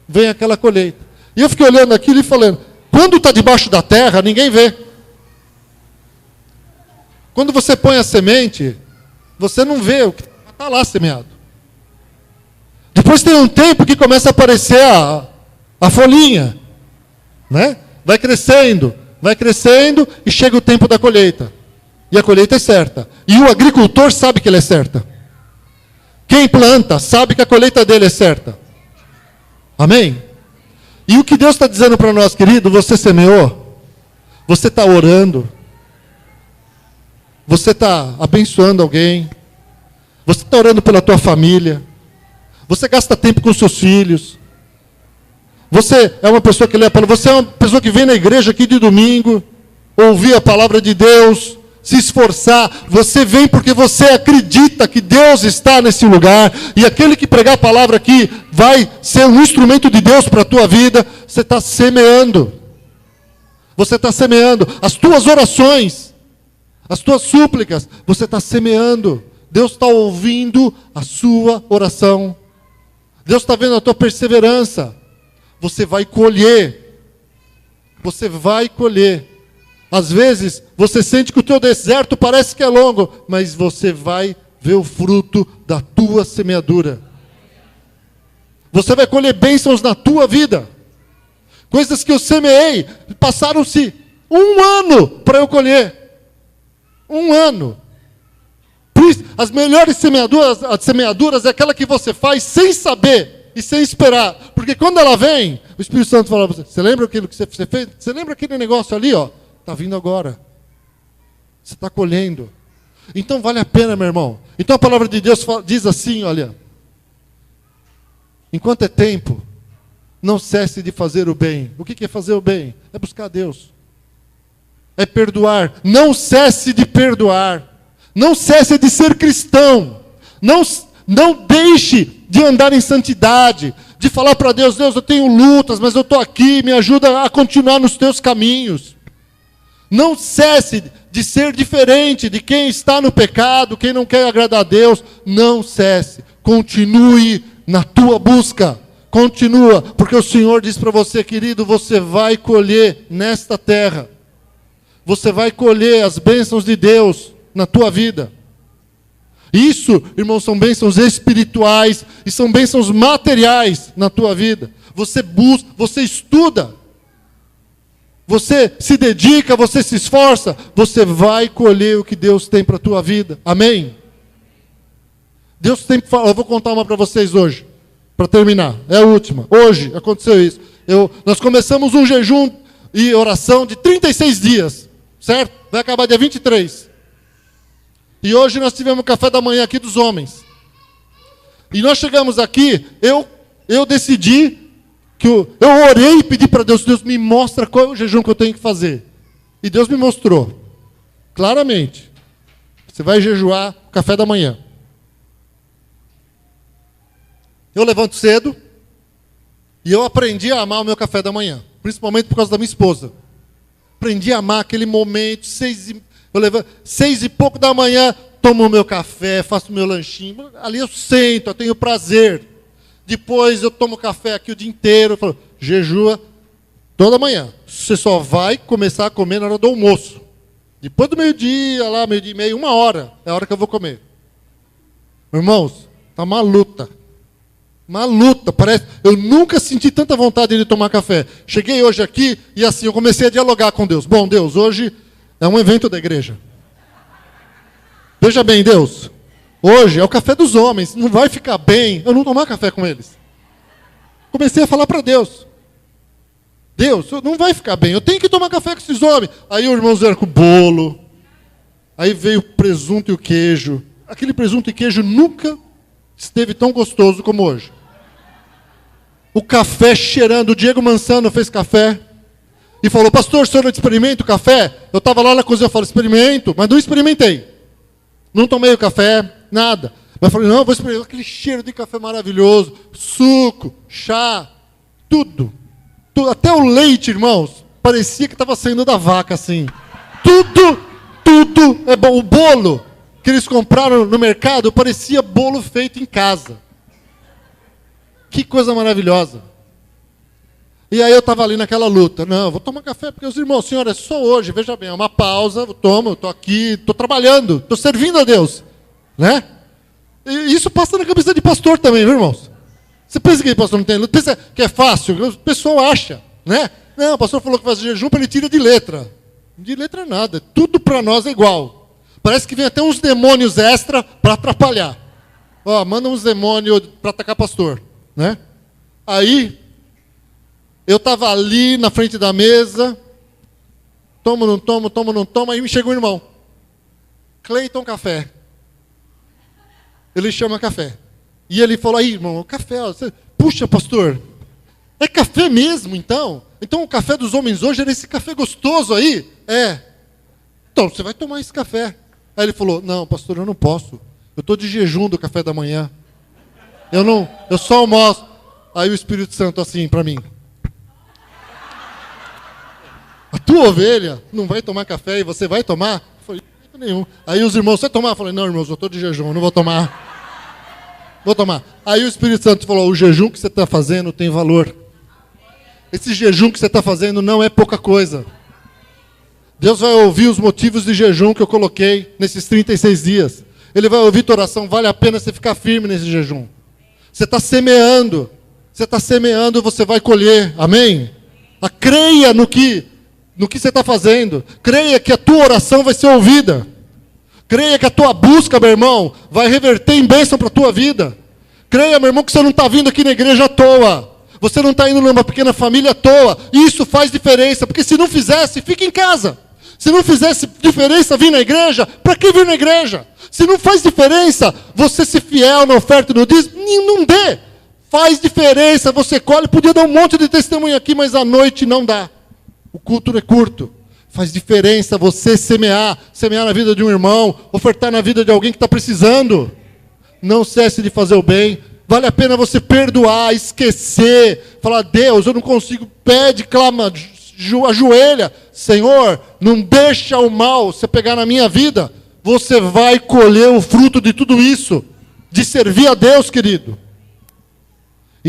vem aquela colheita. E eu fiquei olhando aquilo e falando, quando está debaixo da terra, ninguém vê. Quando você põe a semente, você não vê o que está lá semeado. Depois tem um tempo que começa a aparecer a folhinha. Né? Vai crescendo e chega o tempo da colheita. E a colheita é certa. E o agricultor sabe que ela é certa. Quem planta sabe que a colheita dele é certa. Amém? E o que Deus está dizendo para nós, querido, você semeou, você está orando, você está abençoando alguém, você está orando pela tua família, você gasta tempo com seus filhos, você é uma pessoa que lê a palavra, você é uma pessoa que vem na igreja aqui de domingo, ouvir a palavra de Deus, se esforçar, você vem porque você acredita que Deus está nesse lugar, e aquele que pregar a palavra aqui vai ser um instrumento de Deus para a tua vida. Você está semeando, as tuas orações, as tuas súplicas, você está semeando. Deus está ouvindo a sua oração, Deus está vendo a tua perseverança. Você vai colher, Às vezes, você sente que o teu deserto parece que é longo, mas você vai ver o fruto da tua semeadura. Você vai colher bênçãos na tua vida. Coisas que eu semeei, passaram-se 1 ano para eu colher. 1 ano. Por isso, as melhores semeaduras é aquela que você faz sem saber e sem esperar. Porque quando ela vem, o Espírito Santo fala para você, você lembra aquilo que você fez? Você lembra aquele negócio ali, ó? Está vindo agora. Você está colhendo. Então vale a pena, meu irmão. Então a palavra de Deus diz assim, olha. Enquanto é tempo, não cesse de fazer o bem. O que é fazer o bem? É buscar Deus. É perdoar. Não cesse de perdoar. Não cesse de ser cristão. Não deixe de andar em santidade. De falar para Deus, Deus, eu tenho lutas, mas eu estou aqui, me ajuda a continuar nos teus caminhos. Não cesse de ser diferente de quem está no pecado, quem não quer agradar a Deus. Não cesse. Continue na tua busca. Continua, porque o Senhor diz para você, querido, você vai colher nesta terra. Você vai colher as bênçãos de Deus na tua vida. Isso, irmãos, são bênçãos espirituais e são bênçãos materiais na tua vida. Você busca, você estuda. Você se dedica, você se esforça, você vai colher o que Deus tem para a tua vida. Amém? Deus sempre fala, eu vou contar uma para vocês hoje, para terminar, é a última. Hoje aconteceu isso. Nós começamos um jejum e oração de 36 dias, certo? Vai acabar dia 23. E hoje nós tivemos o café da manhã aqui dos homens. E nós chegamos aqui, eu decidi, eu orei e pedi para Deus, Deus me mostra qual é o jejum que eu tenho que fazer. E Deus me mostrou, claramente. Você vai jejuar o café da manhã. Eu levanto cedo e eu aprendi a amar o meu café da manhã, principalmente por causa da minha esposa. Aprendi a amar aquele momento, 6 e pouco da manhã, tomo o meu café, faço o meu lanchinho, ali eu sento, eu tenho prazer. Depois eu tomo café aqui o dia inteiro, eu falo, jejua toda manhã. Você só vai começar a comer na hora do almoço. Depois do meio-dia, lá, meio-dia e meio, 1 hora, é a hora que eu vou comer. Irmãos, está uma luta. Uma luta, parece. Eu nunca senti tanta vontade de tomar café. Cheguei hoje aqui e assim, eu comecei a dialogar com Deus. Bom, Deus, hoje é um evento da igreja. Veja bem, Deus, hoje é o café dos homens. Não vai ficar bem eu não tomar café com eles. Comecei a falar para Deus. Deus, não vai ficar bem, eu tenho que tomar café com esses homens. Aí o irmão vieram com o bolo. Aí veio o presunto e o queijo. Aquele presunto e queijo nunca esteve tão gostoso como hoje. O café cheirando, o Diego Mansano fez café. E falou, pastor, o senhor experimenta o café? Eu estava lá na cozinha, eu falei, experimento, mas não experimentei. Não tomei o café, nada. Mas falei, não, vou experimentar aquele cheiro de café maravilhoso, suco, chá, tudo. Até o leite, irmãos, parecia que estava saindo da vaca, assim. Tudo é bom. O bolo que eles compraram no mercado parecia bolo feito em casa. Que coisa maravilhosa. E aí eu estava ali naquela luta. Não, vou tomar café, porque os irmãos, senhor, é só hoje, veja bem, é uma pausa, eu tomo, eu estou aqui, estou trabalhando, estou servindo a Deus. Né? E isso passa na cabeça de pastor também, viu, irmãos? Você pensa que pastor não tem luta? Pensa que é fácil? O pessoal acha, né? Não, o pastor falou que faz jejum para ele tira de letra. De letra nada, tudo para nós é igual. Parece que vem até uns demônios extra para atrapalhar. Ó, manda uns demônios para atacar pastor, né? Aí, eu estava ali na frente da mesa, tomo, não tomo, aí me chega um irmão. Cleiton Café. Ele chama café. E ele falou, aí, irmão, o café, ó, puxa, pastor, é café mesmo, então? Então o café dos homens hoje era esse café gostoso aí? É. Então, você vai tomar esse café. Aí ele falou, não, pastor, eu não posso. Eu estou de jejum do café da manhã. Eu só almoço. Aí o Espírito Santo assim para mim. A tua ovelha não vai tomar café e você vai tomar? Eu falei, nenhum. Aí os irmãos, você vai tomar? Eu falei, não, irmãos, eu estou de jejum, eu não vou tomar. Vou tomar. Aí o Espírito Santo falou, o jejum que você está fazendo tem valor. Esse jejum que você está fazendo não é pouca coisa. Deus vai ouvir os motivos de jejum que eu coloquei nesses 36 dias. Ele vai ouvir tua oração, vale a pena você ficar firme nesse jejum. Você está semeando, você vai colher, amém? Creia no que você está fazendo. Creia que a tua oração vai ser ouvida. Creia que a tua busca, meu irmão, vai reverter em bênção para a tua vida. Creia, meu irmão, que você não está vindo aqui na igreja à toa. Você não está indo numa pequena família à toa. Isso faz diferença, porque se não fizesse, fica em casa. Se não fizesse diferença vir na igreja, para que vir na igreja? Se não faz diferença você ser fiel na oferta e no dízimo, não dê. Faz diferença, você colhe. Podia dar um monte de testemunho aqui, mas à noite não dá. O culto é curto. Faz diferença você semear na vida de um irmão, ofertar na vida de alguém que está precisando. Não cesse de fazer o bem. Vale a pena você perdoar, esquecer, falar, Deus, eu não consigo, pede, clama, ajoelha. Senhor, não deixa o mal você pegar na minha vida. Você vai colher o fruto de tudo isso, de servir a Deus, querido.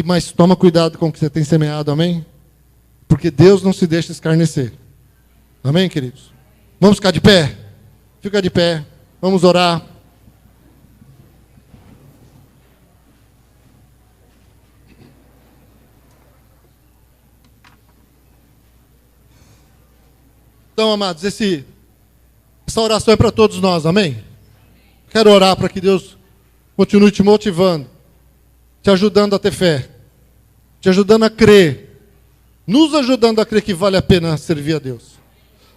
Mas toma cuidado com o que você tem semeado, amém? Porque Deus não se deixa escarnecer. Amém, queridos? Vamos ficar de pé? Fica de pé. Vamos orar. Então, amados, essa oração é para todos nós, amém? Quero orar para que Deus continue te motivando te ajudando a ter fé, te ajudando a crer, nos ajudando a crer que vale a pena servir a Deus.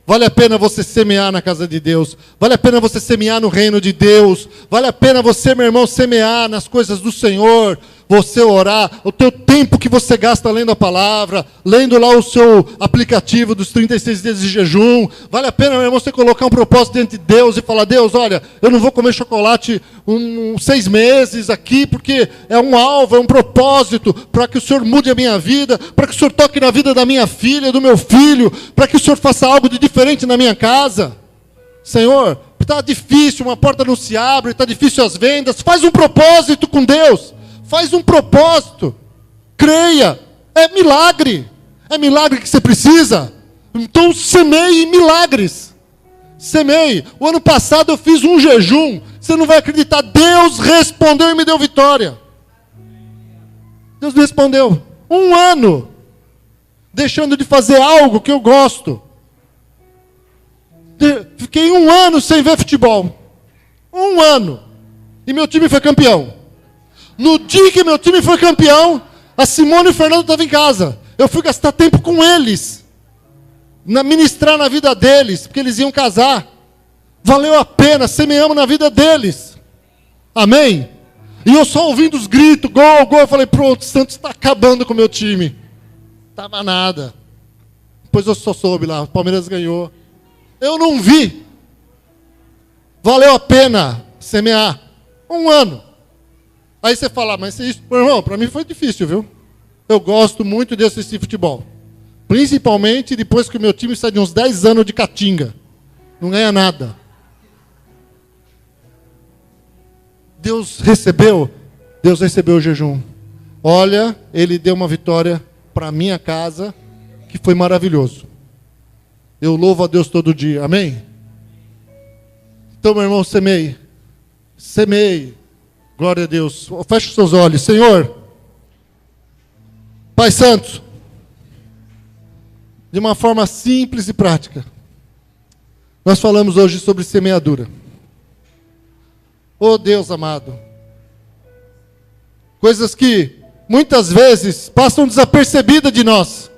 Vale a pena você semear na casa de Deus. Vale a pena você semear no reino de Deus. Vale a pena você, meu irmão, semear nas coisas do Senhor. Você orar, o teu tempo que você gasta lendo a palavra, lendo lá o seu aplicativo dos 36 dias de jejum. Vale a pena, meu irmão, você colocar um propósito diante de Deus e falar: Deus, olha, eu não vou comer chocolate 6 meses aqui, porque é um alvo, é um propósito, para que o Senhor mude a minha vida, para que o Senhor toque na vida da minha filha, do meu filho, para que o Senhor faça algo de diferente na minha casa. Senhor, está difícil, uma porta não se abre, está difícil as vendas. Faz um propósito com Deus. Faz um propósito, creia, é milagre que você precisa, então semeie milagres, semeie. O ano passado eu fiz um jejum, você não vai acreditar, Deus respondeu e me deu vitória. Deus me respondeu, 1 ano, deixando de fazer algo que eu gosto, fiquei 1 ano sem ver futebol, 1 ano, e meu time foi campeão. No dia que meu time foi campeão, a Simone e o Fernando estavam em casa. Eu fui gastar tempo com eles, ministrar na vida deles, porque eles iam casar. Valeu a pena, semeamos na vida deles. Amém? E eu só ouvindo os gritos, gol, gol, eu falei: pronto, o Santos está acabando com o meu time. Estava nada. Depois eu só soube lá, o Palmeiras ganhou. Eu não vi. Valeu a pena semear. 1 ano. Aí você fala: mas isso, irmão, para mim foi difícil, viu? Eu gosto muito de assistir futebol. Principalmente depois que o meu time sai de uns 10 anos de catinga. Não ganha nada. Deus recebeu o jejum. Olha, Ele deu uma vitória para a minha casa, que foi maravilhoso. Eu louvo a Deus todo dia, amém? Então, meu irmão, semeie. Semeie. Glória a Deus. Feche os seus olhos. Senhor, Pai Santo, de uma forma simples e prática, nós falamos hoje sobre semeadura. Oh Deus amado, coisas que muitas vezes passam desapercebidas de nós,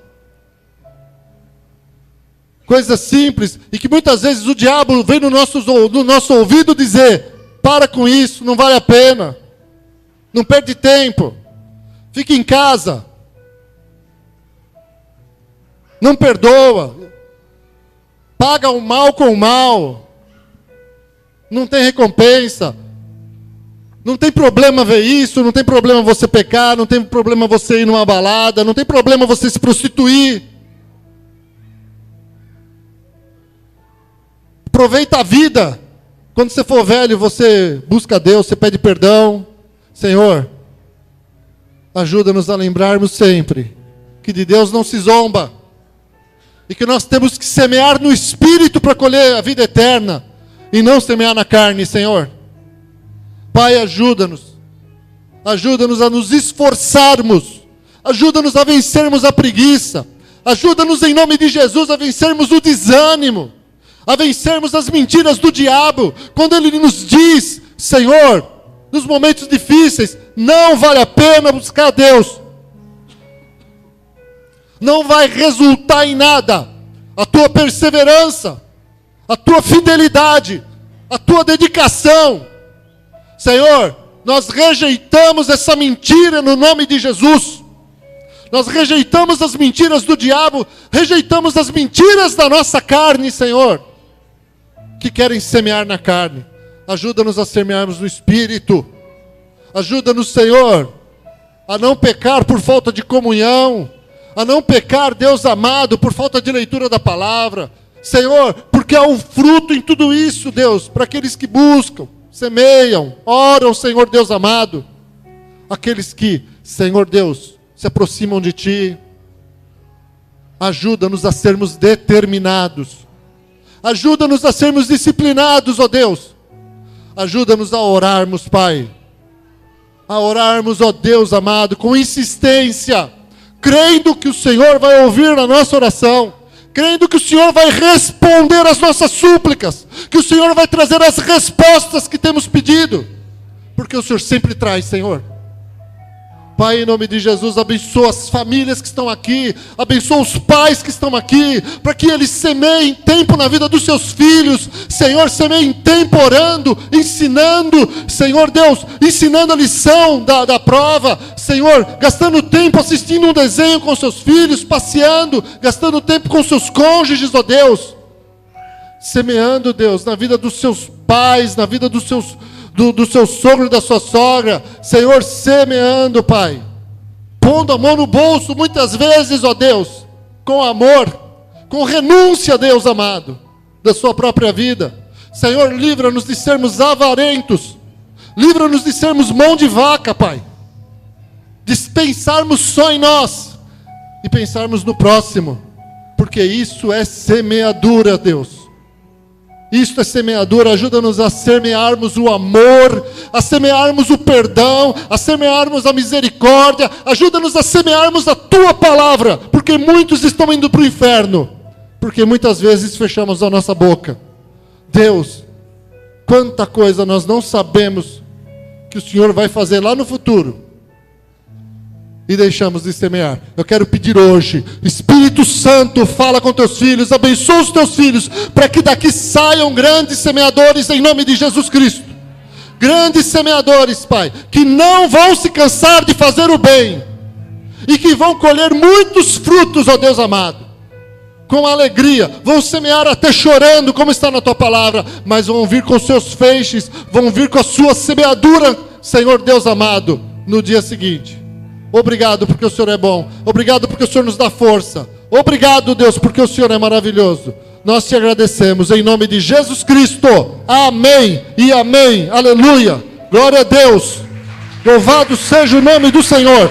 coisas simples, e que muitas vezes o diabo vem no nosso ouvido dizer: para com isso, não vale a pena. Não perde tempo. Fica em casa. Não perdoa. Paga o mal com o mal. Não tem recompensa. Não tem problema ver isso, não tem problema você pecar, não tem problema você ir numa balada, não tem problema você se prostituir. Aproveita a vida. Quando você for velho, você busca Deus, você pede perdão. Senhor, ajuda-nos a lembrarmos sempre que de Deus não se zomba. E que nós temos que semear no Espírito para colher a vida eterna. E não semear na carne, Senhor. Pai, ajuda-nos. Ajuda-nos a nos esforçarmos. Ajuda-nos a vencermos a preguiça. Ajuda-nos em nome de Jesus a vencermos o desânimo. A vencermos as mentiras do diabo, quando ele nos diz: Senhor, nos momentos difíceis, não vale a pena buscar a Deus. Não vai resultar em nada a tua perseverança, a tua fidelidade, a tua dedicação. Senhor, nós rejeitamos essa mentira no nome de Jesus. Nós rejeitamos as mentiras do diabo, rejeitamos as mentiras da nossa carne, Senhor, que querem semear na carne. Ajuda-nos a semearmos no Espírito. Ajuda-nos, Senhor, a não pecar por falta de comunhão, a não pecar, Deus amado, por falta de leitura da palavra. Senhor, porque há um fruto em tudo isso, Deus, para aqueles que buscam, semeiam, oram, Senhor Deus amado. Aqueles que, Senhor Deus, se aproximam de Ti. Ajuda-nos a sermos determinados. Ajuda-nos a sermos disciplinados, ó Deus. Ajuda-nos a orarmos, Pai. A orarmos, ó Deus amado, com insistência, crendo que o Senhor vai ouvir a nossa oração, crendo que o Senhor vai responder às nossas súplicas, que o Senhor vai trazer as respostas que temos pedido, porque o Senhor sempre traz, Senhor. Pai, em nome de Jesus, abençoa as famílias que estão aqui, abençoa os pais que estão aqui, para que eles semeiem tempo na vida dos seus filhos. Senhor, semeiem tempo orando, ensinando, Senhor Deus, ensinando a lição da prova, Senhor, gastando tempo assistindo um desenho com seus filhos, passeando, gastando tempo com seus cônjuges, ó Deus, semeando, Deus, na vida dos seus pais, na vida dos seus do seu sogro e da sua sogra, Senhor, semeando, Pai, pondo a mão no bolso, muitas vezes, ó Deus, com amor, com renúncia, Deus amado, da sua própria vida. Senhor, livra-nos de sermos avarentos, livra-nos de sermos mão de vaca, Pai, de pensarmos só em nós, e pensarmos no próximo, porque isso é semeadura, Deus. Isto é semeadura, ajuda-nos a semearmos o amor, a semearmos o perdão, a semearmos a misericórdia, ajuda-nos a semearmos a Tua palavra, porque muitos estão indo para o inferno, porque muitas vezes fechamos a nossa boca. Deus, quanta coisa nós não sabemos que o Senhor vai fazer lá no futuro, e deixamos de semear. Eu quero pedir hoje, Espírito Santo, fala com teus filhos, abençoa os teus filhos, para que daqui saiam grandes semeadores, em nome de Jesus Cristo. Grandes semeadores, Pai, que não vão se cansar de fazer o bem, e que vão colher muitos frutos, ó Deus amado, com alegria, vão semear até chorando, como está na Tua palavra, mas vão vir com seus feixes, vão vir com a sua semeadura, Senhor Deus amado, no dia seguinte. Obrigado porque o Senhor é bom. Obrigado porque o Senhor nos dá força. Obrigado, Deus, porque o Senhor é maravilhoso. Nós te agradecemos em nome de Jesus Cristo. Amém e amém. Aleluia. Glória a Deus. Louvado seja o nome do Senhor.